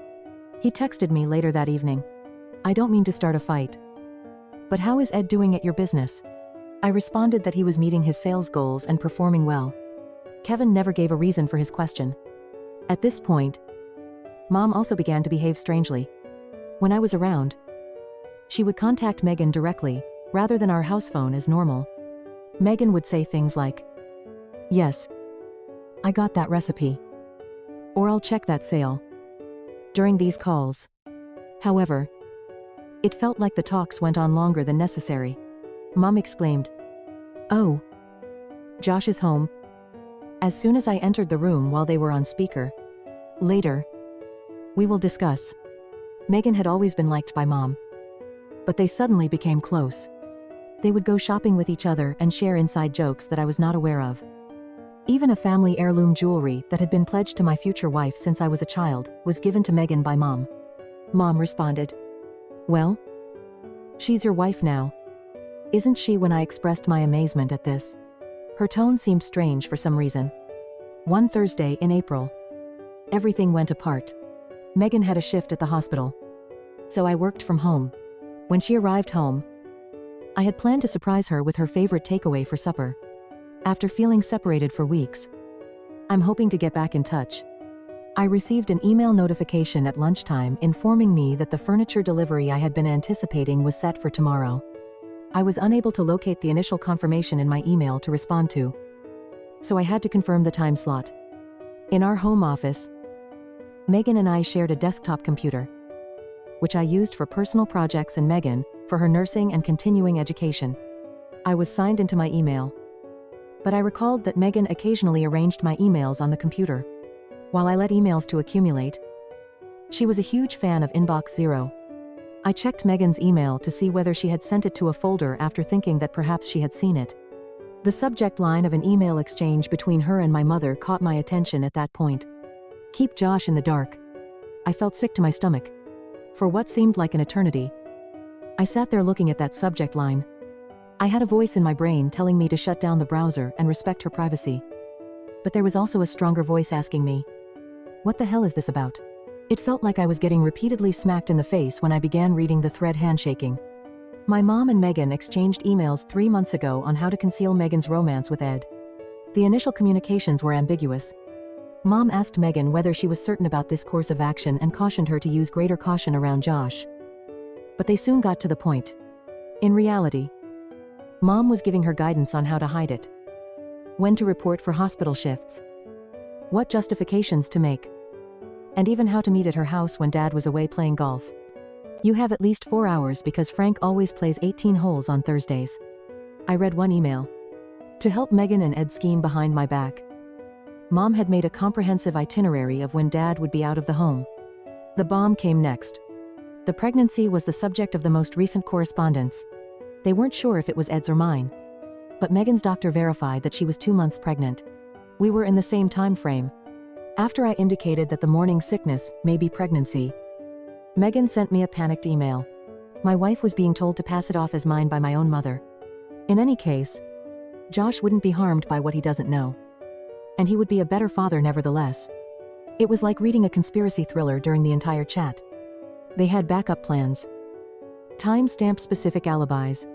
He texted me later that evening. I don't mean to start a fight. But how is Ed doing at your business? I responded that he was meeting his sales goals and performing well. Kevin never gave a reason for his question. At this point, Mom also began to behave strangely. When I was around, she would contact Megan directly, rather than our house phone as normal. Megan would say things like, "Yes, I got that recipe." Or "I'll check that sale." During these calls, however, it felt like the talks went on longer than necessary. Mom exclaimed, "Oh, Josh is home," as soon as I entered the room while they were on speaker. Later, we will discuss. Megan had always been liked by Mom. But they suddenly became close. They would go shopping with each other and share inside jokes that I was not aware of. Even a family heirloom jewelry that had been pledged to my future wife since I was a child was given to Megan by Mom. Mom responded, "Well, she's your wife now. Isn't she?" When I expressed my amazement at this, her tone seemed strange for some reason. One Thursday in April, everything went apart. Megan had a shift at the hospital, so I worked from home. When she arrived home, I had planned to surprise her with her favorite takeaway for supper. After feeling separated for weeks, I'm hoping to get back in touch. I received an email notification at lunchtime informing me that the furniture delivery I had been anticipating was set for tomorrow. I was unable to locate the initial confirmation in my email to respond to, so I had to confirm the time slot. In our home office, Megan and I shared a desktop computer, which I used for personal projects and Megan for her nursing and continuing education. I was signed into my email, but I recalled that Megan occasionally arranged my emails on the computer. While I let emails to accumulate, she was a huge fan of Inbox Zero. I checked Megan's email to see whether she had sent it to a folder after thinking that perhaps she had seen it. The subject line of an email exchange between her and my mother caught my attention at that point. Keep Josh in the dark. I felt sick to my stomach. For what seemed like an eternity, I sat there looking at that subject line. I had a voice in my brain telling me to shut down the browser and respect her privacy. But there was also a stronger voice asking me, what the hell is this about? It felt like I was getting repeatedly smacked in the face when I began reading the thread handshaking. My mom and Megan exchanged emails 3 months ago on how to conceal Megan's romance with Ed. The initial communications were ambiguous. Mom asked Megan whether she was certain about this course of action and cautioned her to use greater caution around Josh. But they soon got to the point. In reality, Mom was giving her guidance on how to hide it. When to report for hospital shifts. What justifications to make. And even how to meet at her house when Dad was away playing golf. You have at least 4 hours because Frank always plays 18 holes on Thursdays. I read one email. To help Megan and Ed scheme behind my back. Mom had made a comprehensive itinerary of when Dad would be out of the home. The bomb came next. The pregnancy was the subject of the most recent correspondence. They weren't sure if it was Ed's or mine. But Megan's doctor verified that she was 2 months pregnant. We were in the same time frame. After I indicated that the morning sickness may be pregnancy, Megan sent me a panicked email. My wife was being told to pass it off as mine by my own mother. In any case, Josh wouldn't be harmed by what he doesn't know. And he would be a better father nevertheless. It was like reading a conspiracy thriller during the entire chat. They had backup plans, time-stamp specific alibis,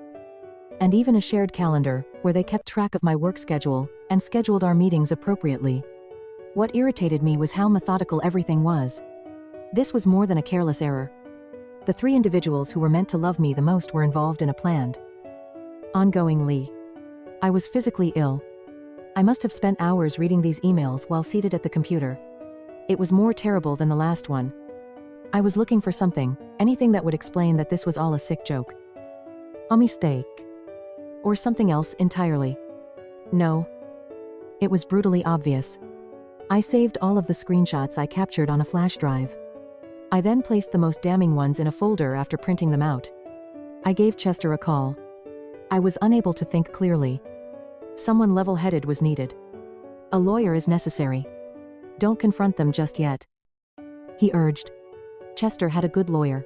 and even a shared calendar where they kept track of my work schedule and scheduled our meetings appropriately. What irritated me was how methodical everything was. This was more than a careless error. The 3 individuals who were meant to love me the most were involved in a planned, ongoingly. I was physically ill. I must have spent hours reading these emails while seated at the computer. It was more terrible than the last one. I was looking for something, anything that would explain that this was all a sick joke. A mistake. Or something else entirely. No. It was brutally obvious. I saved all of the screenshots I captured on a flash drive. I then placed the most damning ones in a folder after printing them out. I gave Chester a call. I was unable to think clearly. Someone level-headed was needed. A lawyer is necessary. Don't confront them just yet, he urged. Chester had a good lawyer.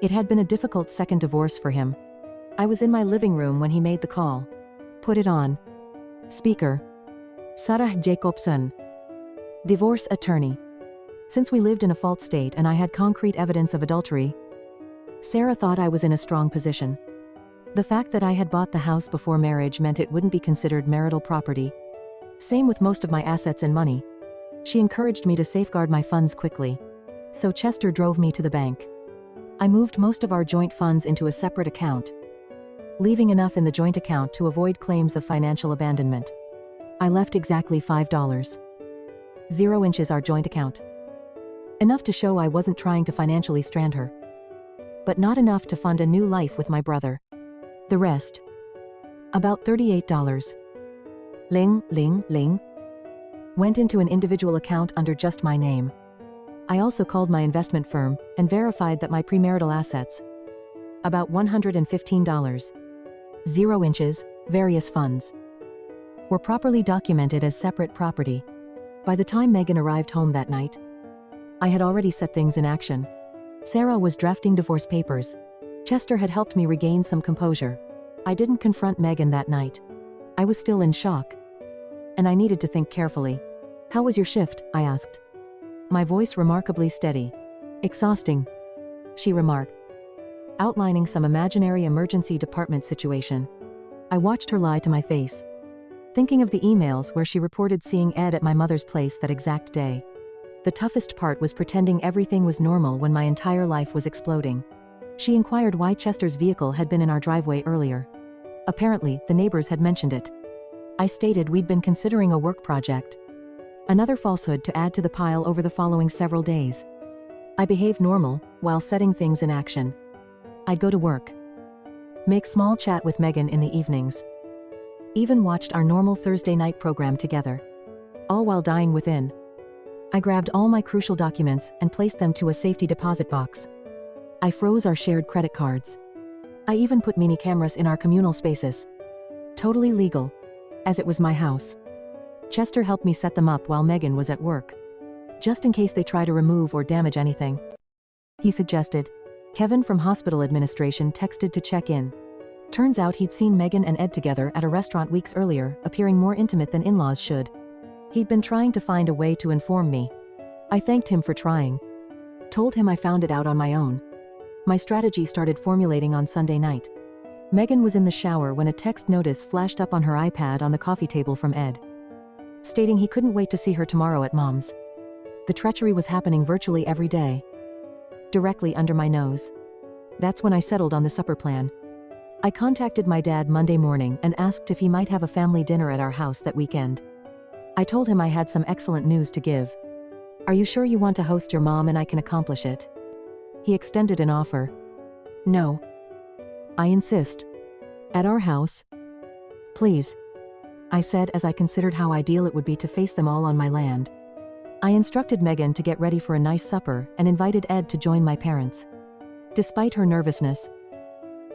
It had been a difficult second divorce for him. I was in my living room when he made the call. Put it on. Speaker. Sarah Jacobson. Divorce attorney. Since we lived in a fault state and I had concrete evidence of adultery, Sarah thought I was in a strong position. The fact that I had bought the house before marriage meant it wouldn't be considered marital property. Same with most of my assets and money. She encouraged me to safeguard my funds quickly. So Chester drove me to the bank. I moved most of our joint funds into a separate account, leaving enough in the joint account to avoid claims of financial abandonment. I left exactly $5. 0 inches our joint account. Enough to show I wasn't trying to financially strand her. But not enough to fund a new life with my brother. The rest. About $38. Ling, went into an individual account under just my name. I also called my investment firm and verified that my premarital assets. About $115. 0 inches, various funds. Were properly documented as separate property. By the time Megan arrived home that night, I had already set things in action. Sarah was drafting divorce papers. Chester had helped me regain some composure. I didn't confront Megan that night. I was still in shock. And I needed to think carefully. How was your shift? I asked. My voice remarkably steady. Exhausting, she remarked, outlining some imaginary emergency department situation. I watched her lie to my face, thinking of the emails where she reported seeing Ed at my mother's place that exact day. The toughest part was pretending everything was normal when my entire life was exploding. She inquired why Chester's vehicle had been in our driveway earlier. Apparently, the neighbors had mentioned it. I stated we'd been considering a work project. Another falsehood to add to the pile over the following several days. I behaved normal, while setting things in action. I'd go to work. Make small chat with Megan in the evenings. Even watched our normal Thursday night program together. All while dying within. I grabbed all my crucial documents and placed them to a safety deposit box. I froze our shared credit cards. I even put mini cameras in our communal spaces. Totally legal, as it was my house. Chester helped me set them up while Megan was at work, just in case they try to remove or damage anything. He suggested. Kevin from hospital administration texted to check in. Turns out he'd seen Megan and Ed together at a restaurant weeks earlier, appearing more intimate than in-laws should. He'd been trying to find a way to inform me. I thanked him for trying. Told him I found it out on my own. My strategy started formulating on Sunday night. Megan was in the shower when a text notice flashed up on her iPad on the coffee table from Ed, stating he couldn't wait to see her tomorrow at Mom's. The treachery was happening virtually every day, directly under my nose. That's when I settled on the supper plan. I contacted my dad Monday morning and asked if he might have a family dinner at our house that weekend. I told him I had some excellent news to give. Are you sure you want to host your mom and I can accomplish it? He extended an offer. No. I insist. At our house? Please. I said as I considered how ideal it would be to face them all on my land. I instructed Megan to get ready for a nice supper and invited Ed to join my parents. Despite her nervousness,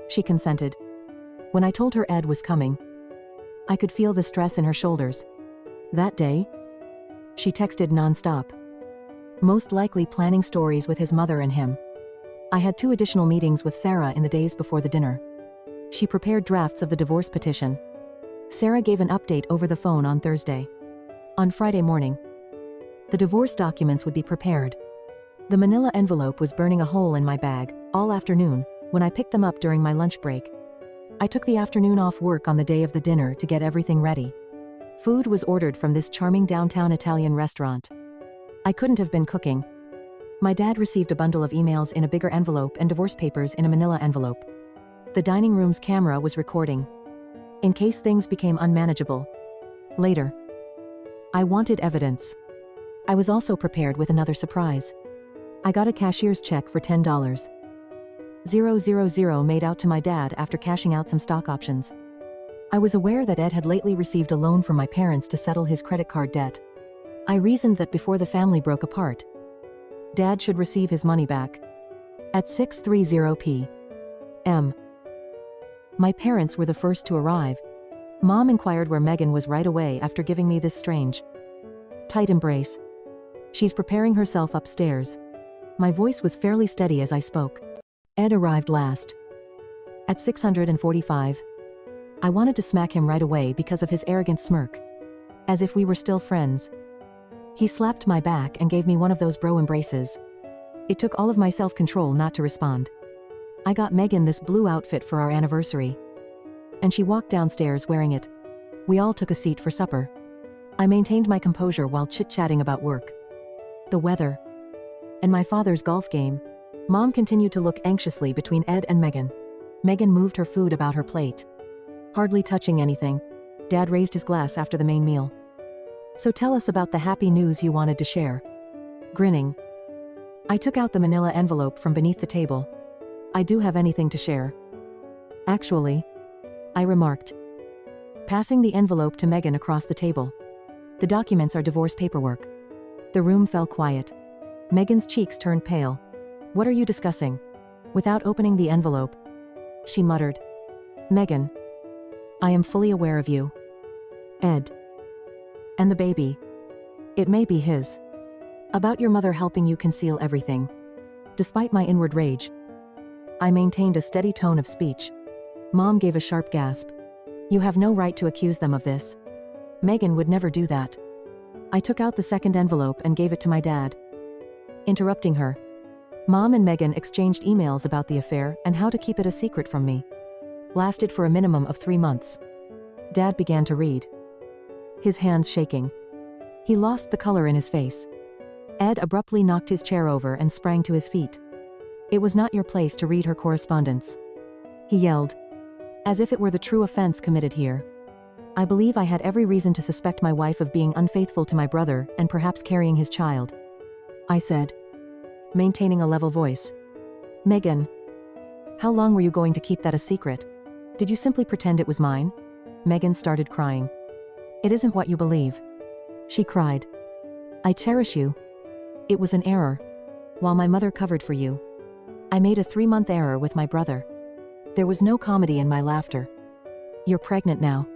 she consented. When I told her Ed was coming, I could feel the stress in her shoulders. That day, she texted nonstop, most likely planning stories with his mother and him. I had 2 additional meetings with Sarah in the days before the dinner. She prepared drafts of the divorce petition. Sarah gave an update over the phone on Thursday. On Friday morning, the divorce documents would be prepared. The manila envelope was burning a hole in my bag all afternoon when I picked them up during my lunch break. I took the afternoon off work on the day of the dinner to get everything ready. Food was ordered from this charming downtown Italian restaurant. I couldn't have been cooking. My dad received a bundle of emails in a bigger envelope and divorce papers in a manila envelope. The dining room's camera was recording, in case things became unmanageable later. I wanted evidence. I was also prepared with another surprise. I got a cashier's check for $10,000 made out to my dad after cashing out some stock options. I was aware that Ed had lately received a loan from my parents to settle his credit card debt. I reasoned that before the family broke apart, Dad should receive his money back. At 6:30 p.m., my parents were the first to arrive. Mom inquired where Megan was right away after giving me this strange, tight embrace. She's preparing herself upstairs. My voice was fairly steady as I spoke. Ed arrived last. At 6:45. I wanted to smack him right away because of his arrogant smirk. As if we were still friends. He slapped my back and gave me one of those bro embraces. It took all of my self-control not to respond. I got Megan this blue outfit for our anniversary, and she walked downstairs wearing it. We all took a seat for supper. I maintained my composure while chit-chatting about work, the weather, and my father's golf game. Mom continued to look anxiously between Ed and Megan. Megan moved her food about her plate, hardly touching anything. Dad raised his glass after the main meal. So tell us about the happy news you wanted to share. Grinning, I took out the manila envelope from beneath the table. I do have anything to share. Actually, I remarked, passing the envelope to Megan across the table. The documents are divorce paperwork. The room fell quiet. Megan's cheeks turned pale. What are you discussing? Without opening the envelope, she muttered. Megan, I am fully aware of you. Ed. And the baby. It may be his. About your mother helping you conceal everything. Despite my inward rage, I maintained a steady tone of speech. Mom gave a sharp gasp. You have no right to accuse them of this. Megan would never do that. I took out the second envelope and gave it to my dad, interrupting her. Mom and Megan exchanged emails about the affair and how to keep it a secret from me. Lasted for a minimum of 3 months. Dad began to read, his hands shaking. He lost the color in his face. Ed abruptly knocked his chair over and sprang to his feet. It was not your place to read her correspondence, he yelled, as if it were the true offense committed here. I believe I had every reason to suspect my wife of being unfaithful to my brother and perhaps carrying his child, I said, maintaining a level voice. Megan, how long were you going to keep that a secret? Did you simply pretend it was mine? Megan started crying. It isn't what you believe, she cried. I cherish you. It was an error. While my mother covered for you, I made a 3-month error with my brother. There was no comedy in my laughter. You're pregnant now.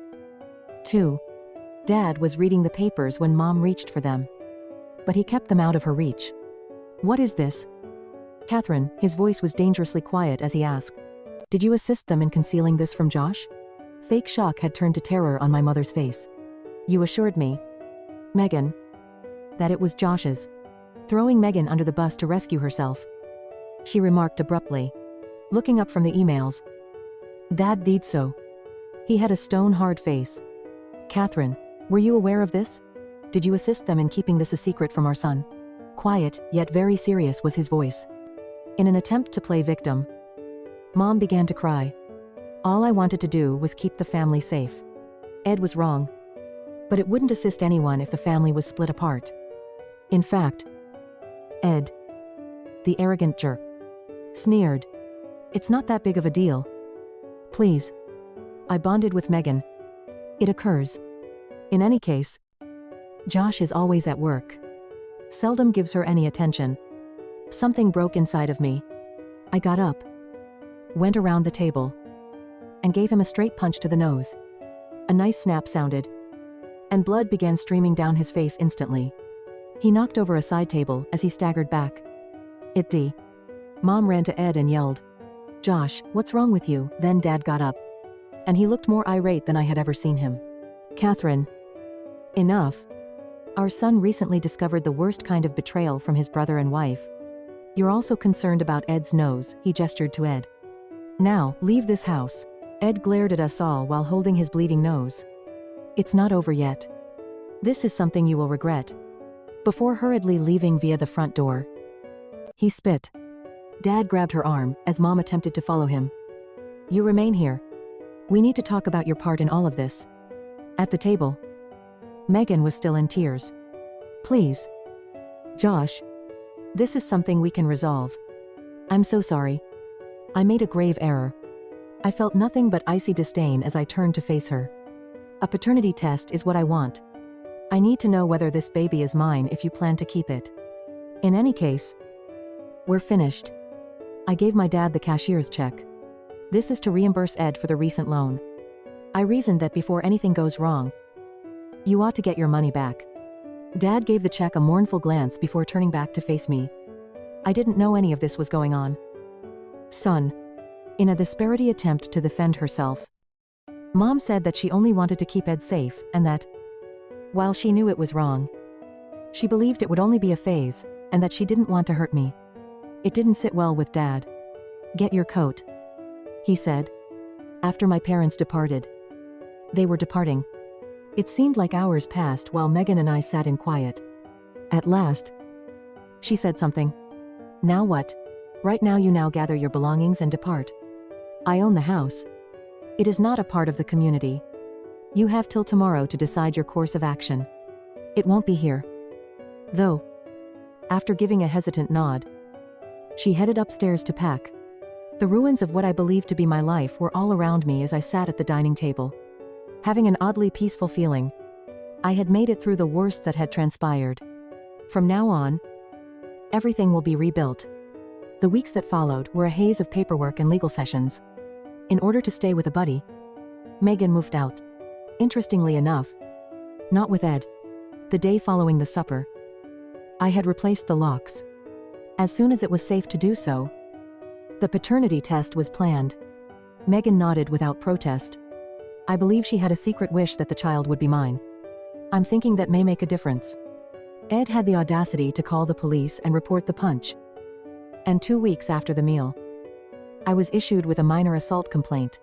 2. Dad was reading the papers when Mom reached for them, but he kept them out of her reach. What is this? Catherine, his voice was dangerously quiet as he asked. Did you assist them in concealing this from Josh? Fake shock had turned to terror on my mother's face. You assured me, Megan, that it was Josh's. Throwing Megan under the bus to rescue herself, she remarked abruptly, looking up from the emails. Dad did so. He had a stone-hard face. Catherine, were you aware of this? Did you assist them in keeping this a secret from our son? Quiet, yet very serious was his voice. In an attempt to play victim, Mom began to cry. All I wanted to do was keep the family safe. Ed was wrong. But it wouldn't assist anyone if the family was split apart. In fact, Ed, the arrogant jerk, sneered. It's not that big of a deal. Please. I bonded with Megan. It occurs. In any case, Josh is always at work. Seldom gives her any attention. Something broke inside of me. I got up, went around the table, and gave him a straight punch to the nose. A nice snap sounded, and blood began streaming down his face instantly. He knocked over a side table as he staggered back. Mom ran to Ed and yelled, Josh, what's wrong with you? Then Dad got up, and he looked more irate than I had ever seen him. Catherine. Enough. Our son recently discovered the worst kind of betrayal from his brother and wife. You're also concerned about Ed's nose, he gestured to Ed. Now, leave this house. Ed glared at us all while holding his bleeding nose. It's not over yet. This is something you will regret. Before hurriedly leaving via the front door, he spit. Dad grabbed her arm as Mom attempted to follow him. You remain here. We need to talk about your part in all of this. At the table, Megan was still in tears. Please. Josh. This is something we can resolve. I'm so sorry. I made a grave error. I felt nothing but icy disdain as I turned to face her. A paternity test is what I want. I need to know whether this baby is mine if you plan to keep it. In any case, we're finished. I gave my dad the cashier's check. This is to reimburse Ed for the recent loan. I reasoned that before anything goes wrong, you ought to get your money back. Dad gave the check a mournful glance before turning back to face me. I didn't know any of this was going on. Son. In a desperate attempt to defend herself, Mom said that she only wanted to keep Ed safe and that, while she knew it was wrong, she believed it would only be a phase and that she didn't want to hurt me. It didn't sit well with Dad. Get your coat, he said, after my parents departed. They were departing. It seemed like hours passed while Megan and I sat in quiet. At last, she said something. Now what? Right now you now gather your belongings and depart. I own the house. It is not a part of the community. You have till tomorrow to decide your course of action. It won't be here. Though, after giving a hesitant nod, she headed upstairs to pack. The ruins of what I believed to be my life were all around me as I sat at the dining table. Having an oddly peaceful feeling, I had made it through the worst that had transpired. From now on, everything will be rebuilt. The weeks that followed were a haze of paperwork and legal sessions. In order to stay with a buddy, Megan moved out. Interestingly enough, not with Ed. The day following the supper, I had replaced the locks. As soon as it was safe to do so, the paternity test was planned. Megan nodded without protest. I believe she had a secret wish that the child would be mine. I'm thinking that may make a difference. Ed had the audacity to call the police and report the punch. And 2 weeks after the meal, I was issued with a minor assault complaint.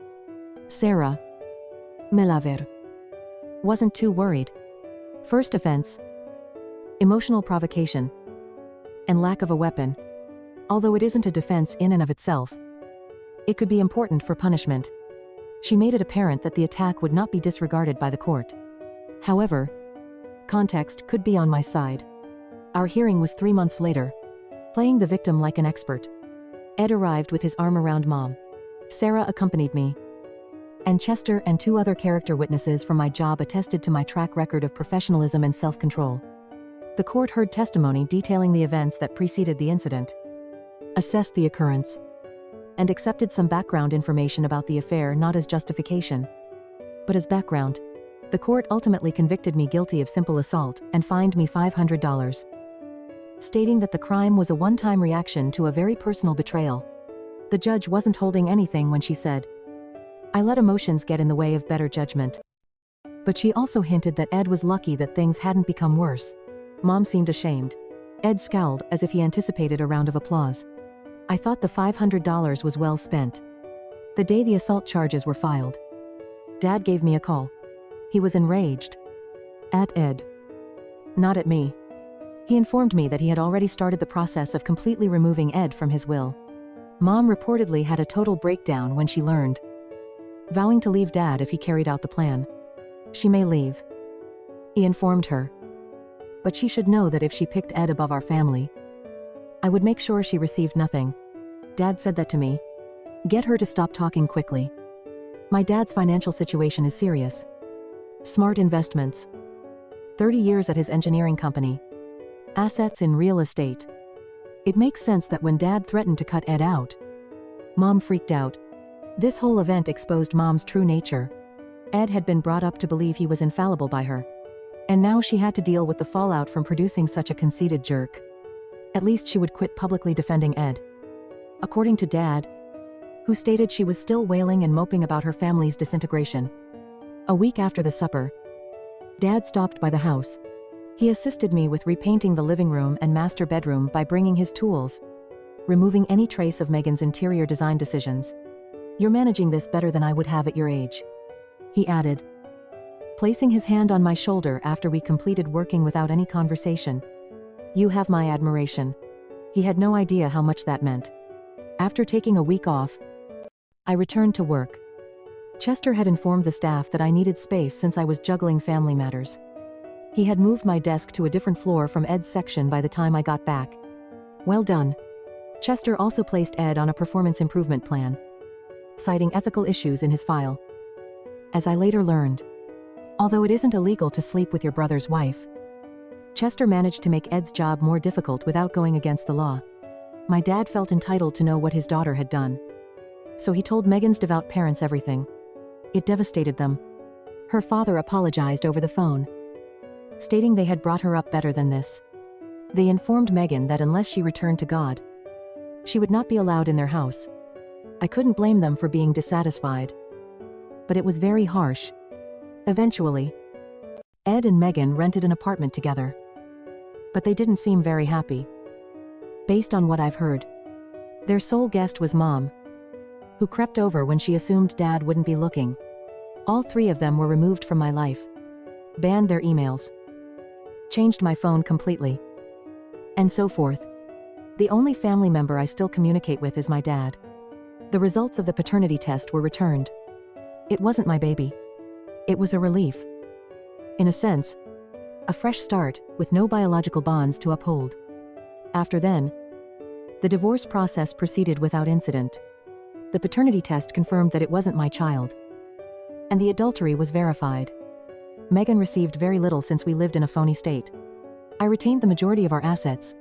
Sarah, Melaver, wasn't too worried. First offense, emotional provocation, and lack of a weapon. Although it isn't a defense in and of itself, it could be important for punishment. She made it apparent that the attack would not be disregarded by the court. However, context could be on my side. Our hearing was 3 months later. Playing the victim like an expert, Ed arrived with his arm around Mom. Sarah accompanied me, and Chester and 2 other character witnesses from my job attested to my track record of professionalism and self-control. The court heard testimony detailing the events that preceded the incident, assessed the occurrence, and accepted some background information about the affair not as justification, but as background. The court ultimately convicted me guilty of simple assault and fined me $500, stating that the crime was a one-time reaction to a very personal betrayal. The judge wasn't holding anything when she said, "I let emotions get in the way of better judgment." But she also hinted that Ed was lucky that things hadn't become worse. Mom seemed ashamed. Ed scowled as if he anticipated a round of applause. I thought the $500 was well spent. The day the assault charges were filed, Dad gave me a call. He was enraged. At Ed. Not at me. He informed me that he had already started the process of completely removing Ed from his will. Mom reportedly had a total breakdown when she learned, vowing to leave Dad if he carried out the plan. She may leave, he informed her. But she should know that if she picked Ed above our family, I would make sure she received nothing. Dad said that to me. Get her to stop talking quickly. My dad's financial situation is serious. Smart investments. 30 years at his engineering company. Assets in real estate. It makes sense that when Dad threatened to cut Ed out, Mom freaked out. This whole event exposed Mom's true nature. Ed had been brought up to believe he was infallible by her. And now she had to deal with the fallout from producing such a conceited jerk. At least she would quit publicly defending Ed. According to Dad, who stated she was still wailing and moping about her family's disintegration. A week after the supper, Dad stopped by the house. He assisted me with repainting the living room and master bedroom by bringing his tools, removing any trace of Megan's interior design decisions. "You're managing this better than I would have at your age," he added, placing his hand on my shoulder after we completed working without any conversation. "You have my admiration." He had no idea how much that meant. After taking a week off, I returned to work. Chester had informed the staff that I needed space since I was juggling family matters. He had moved my desk to a different floor from Ed's section by the time I got back. Well done. Chester also placed Ed on a performance improvement plan, citing ethical issues in his file. As I later learned, although it isn't illegal to sleep with your brother's wife, Chester managed to make Ed's job more difficult without going against the law. My dad felt entitled to know what his daughter had done. So he told Megan's devout parents everything. It devastated them. Her father apologized over the phone, stating they had brought her up better than this. They informed Megan that unless she returned to God, she would not be allowed in their house. I couldn't blame them for being dissatisfied. But it was very harsh. Eventually, Ed and Megan rented an apartment together. But they didn't seem very happy. Based on what I've heard, their sole guest was Mom, who crept over when she assumed Dad wouldn't be looking. All three of them were removed from my life, banned their emails, changed my phone completely, and so forth. The only family member I still communicate with is my dad. The results of the paternity test were returned. It wasn't my baby. It was a relief. In a sense, a fresh start with no biological bonds to uphold. After then, the divorce process proceeded without incident. The paternity test confirmed that it wasn't my child, and the adultery was verified. Megan received very little since we lived in a phony state. I retained the majority of our assets,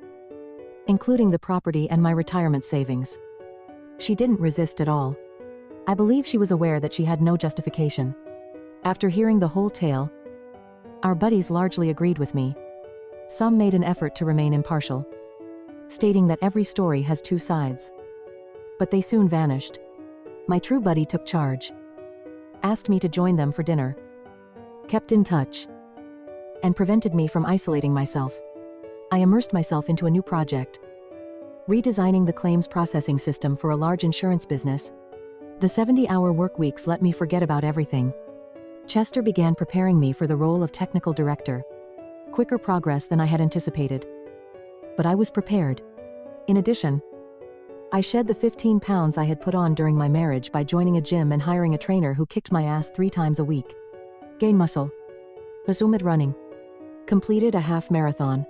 including the property and my retirement savings. She didn't resist at all. I believe she was aware that she had no justification. After hearing the whole tale, our buddies largely agreed with me. Some made an effort to remain impartial, stating that every story has two sides. But they soon vanished. My true buddy took charge, asked me to join them for dinner, kept in touch, and prevented me from isolating myself. I immersed myself into a new project, redesigning the claims processing system for a large insurance business. The 70-hour work weeks let me forget about everything. Chester began preparing me for the role of technical director. Quicker progress than I had anticipated. But I was prepared. In addition, I shed the 15 pounds I had put on during my marriage by joining a gym and hiring a trainer who kicked my ass 3 times a week. Gain muscle. Resumed running. Completed a half marathon.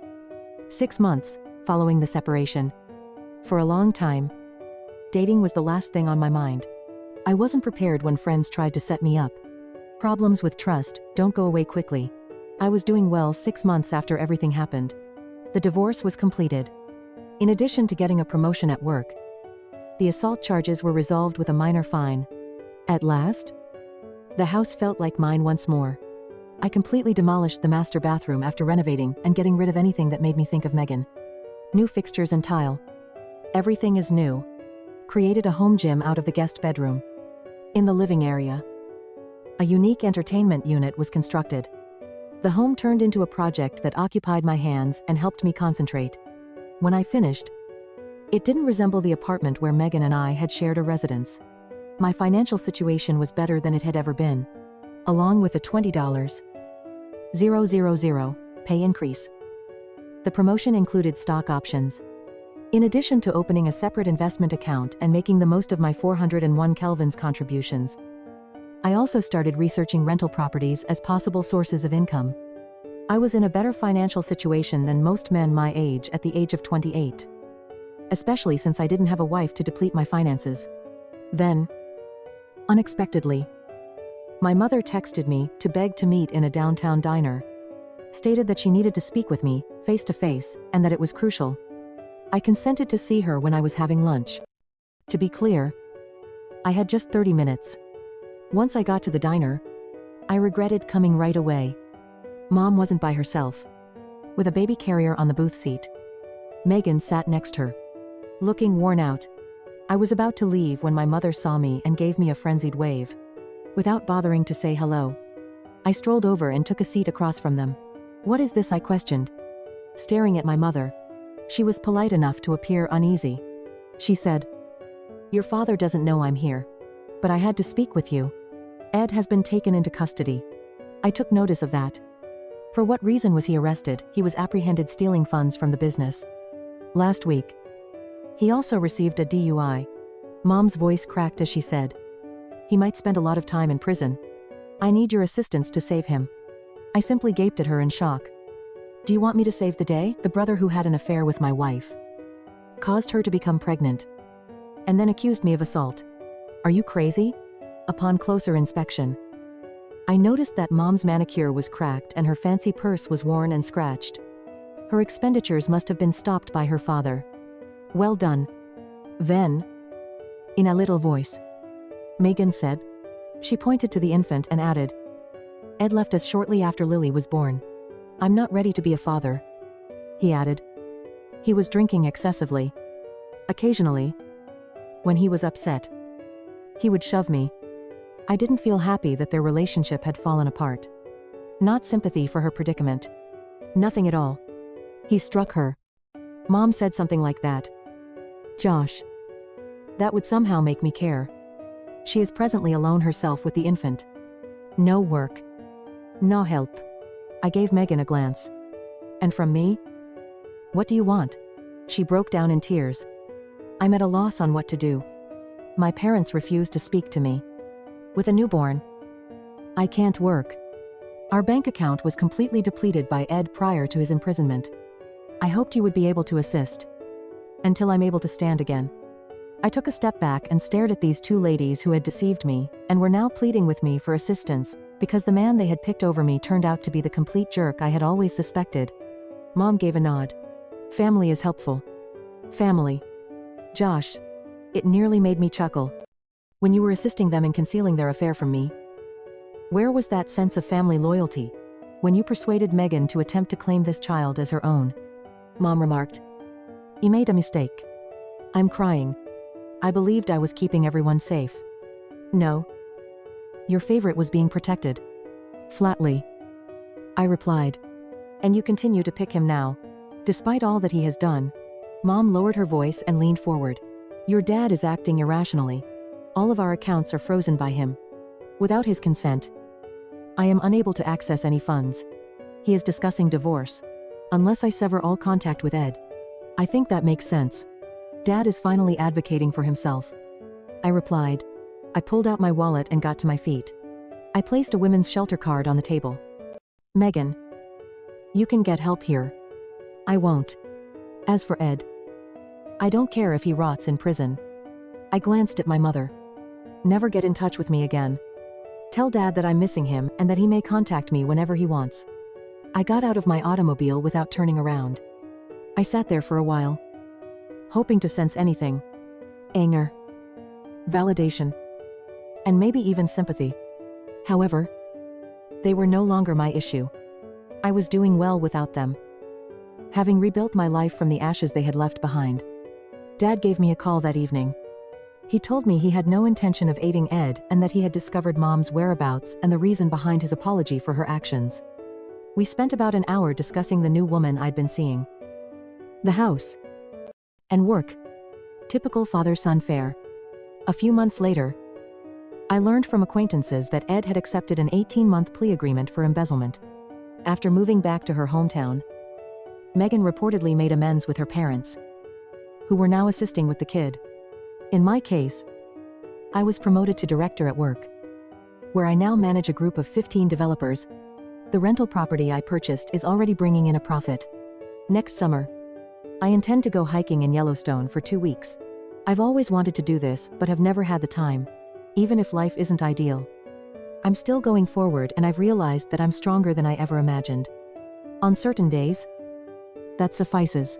6 months following the separation. For a long time, dating was the last thing on my mind. I wasn't prepared when friends tried to set me up. Problems with trust don't go away quickly. I was doing well 6 months after everything happened. The divorce was completed. In addition to getting a promotion at work, the assault charges were resolved with a minor fine. At last, the house felt like mine once more. I completely demolished the master bathroom after renovating and getting rid of anything that made me think of Megan. New fixtures and tile. Everything is new. created a home gym out of the guest bedroom. In the living area, a unique entertainment unit was constructed. The home turned into a project that occupied my hands and helped me concentrate. When I finished, it didn't resemble the apartment where Megan and I had shared a residence. My financial situation was better than it had ever been, along with a $20,000 pay increase. The promotion included stock options. In addition to opening a separate investment account and making the most of my 401 Kelvin's contributions, I also started researching rental properties as possible sources of income. I was in a better financial situation than most men my age at the age of 28. Especially since I didn't have a wife to deplete my finances. Then, unexpectedly, my mother texted me to beg to meet in a downtown diner, stated that she needed to speak with me, face to face, and that it was crucial. I consented to see her when I was having lunch. To be clear, I had just 30 minutes. Once I got to the diner, I regretted coming right away. Mom wasn't by herself. With a baby carrier on the booth seat, Megan sat next her, looking worn out. I was about to leave when my mother saw me and gave me a frenzied wave. Without bothering to say hello, I strolled over and took a seat across from them. "What is this?" I questioned, staring at my mother. She was polite enough to appear uneasy. She said, "Your father doesn't know I'm here, but I had to speak with you. Ed has been taken into custody." I took notice of that. For what reason was he arrested? He was apprehended stealing funds from the business last week. He also received a DUI. Mom's voice cracked as she said, "He might spend a lot of time in prison. I need your assistance to save him." I simply gaped at her in shock. "Do you want me to save the day?" The brother who had an affair with my wife caused her to become pregnant, and then accused me of assault. Are you crazy? Upon closer inspection, I noticed that Mom's manicure was cracked and her fancy purse was worn and scratched. Her expenditures must have been stopped by her father. "Well done." Then, in a little voice, Megan said. She pointed to the infant and added, "Ed left us shortly after Lily was born. I'm not ready to be a father," he added. He was drinking excessively. Occasionally, when he was upset, he would shove me. I didn't feel happy that their relationship had fallen apart. Not sympathy for her predicament. Nothing at all. He struck her. Mom said something like that. "Josh, that would somehow make me care. She is presently alone herself with the infant. No work. No help." I gave Megan a glance. "And from me? What do you want?" She broke down in tears. I'm at a loss on what to do. My parents refused to speak to me. With a newborn, I can't work. Our bank account was completely depleted by Ed prior to his imprisonment. I hoped you would be able to assist. Until I'm able to stand again. I took a step back and stared at these two ladies who had deceived me, and were now pleading with me for assistance, because the man they had picked over me turned out to be the complete jerk I had always suspected. Mom gave a nod. "Family is helpful." Family. Josh. It nearly made me chuckle. When you were assisting them in concealing their affair from me, where was that sense of family loyalty? When you persuaded Megan to attempt to claim this child as her own? Mom remarked. "You made a mistake." I'm crying. I believed I was keeping everyone safe. "No. Your favorite was being protected." Flatly, I replied. "And you continue to pick him now, despite all that he has done." Mom lowered her voice and leaned forward. "Your dad is acting irrationally. All of our accounts are frozen by him. Without his consent, I am unable to access any funds. He is discussing divorce. Unless I sever all contact with Ed. I think that makes sense. Dad is finally advocating for himself." I replied. I pulled out my wallet and got to my feet. I placed a women's shelter card on the table. "Megan, you can get help here." "I won't. As for Ed, I don't care if he rots in prison." I glanced at my mother. "Never get in touch with me again. Tell Dad that I'm missing him and that he may contact me whenever he wants." I got out of my automobile without turning around. I sat there for a while, hoping to sense anything. Anger, validation, and maybe even sympathy. However, they were no longer my issue. I was doing well without them, having rebuilt my life from the ashes they had left behind. Dad gave me a call that evening. He told me he had no intention of aiding Ed and that he had discovered Mom's whereabouts and the reason behind his apology for her actions. We spent about an hour discussing the new woman I'd been seeing. The house. And work. Typical father-son fare. A few months later, I learned from acquaintances that Ed had accepted an 18-month plea agreement for embezzlement. After moving back to her hometown, Megan reportedly made amends with her parents, who were now assisting with the kid. In my case, I was promoted to director at work, where I now manage a group of 15 developers. The rental property I purchased is already bringing in a profit. Next summer, I intend to go hiking in Yellowstone for 2 weeks. I've always wanted to do this, but have never had the time. Even if life isn't ideal, I'm still going forward, and I've realized that I'm stronger than I ever imagined. On certain days, that suffices.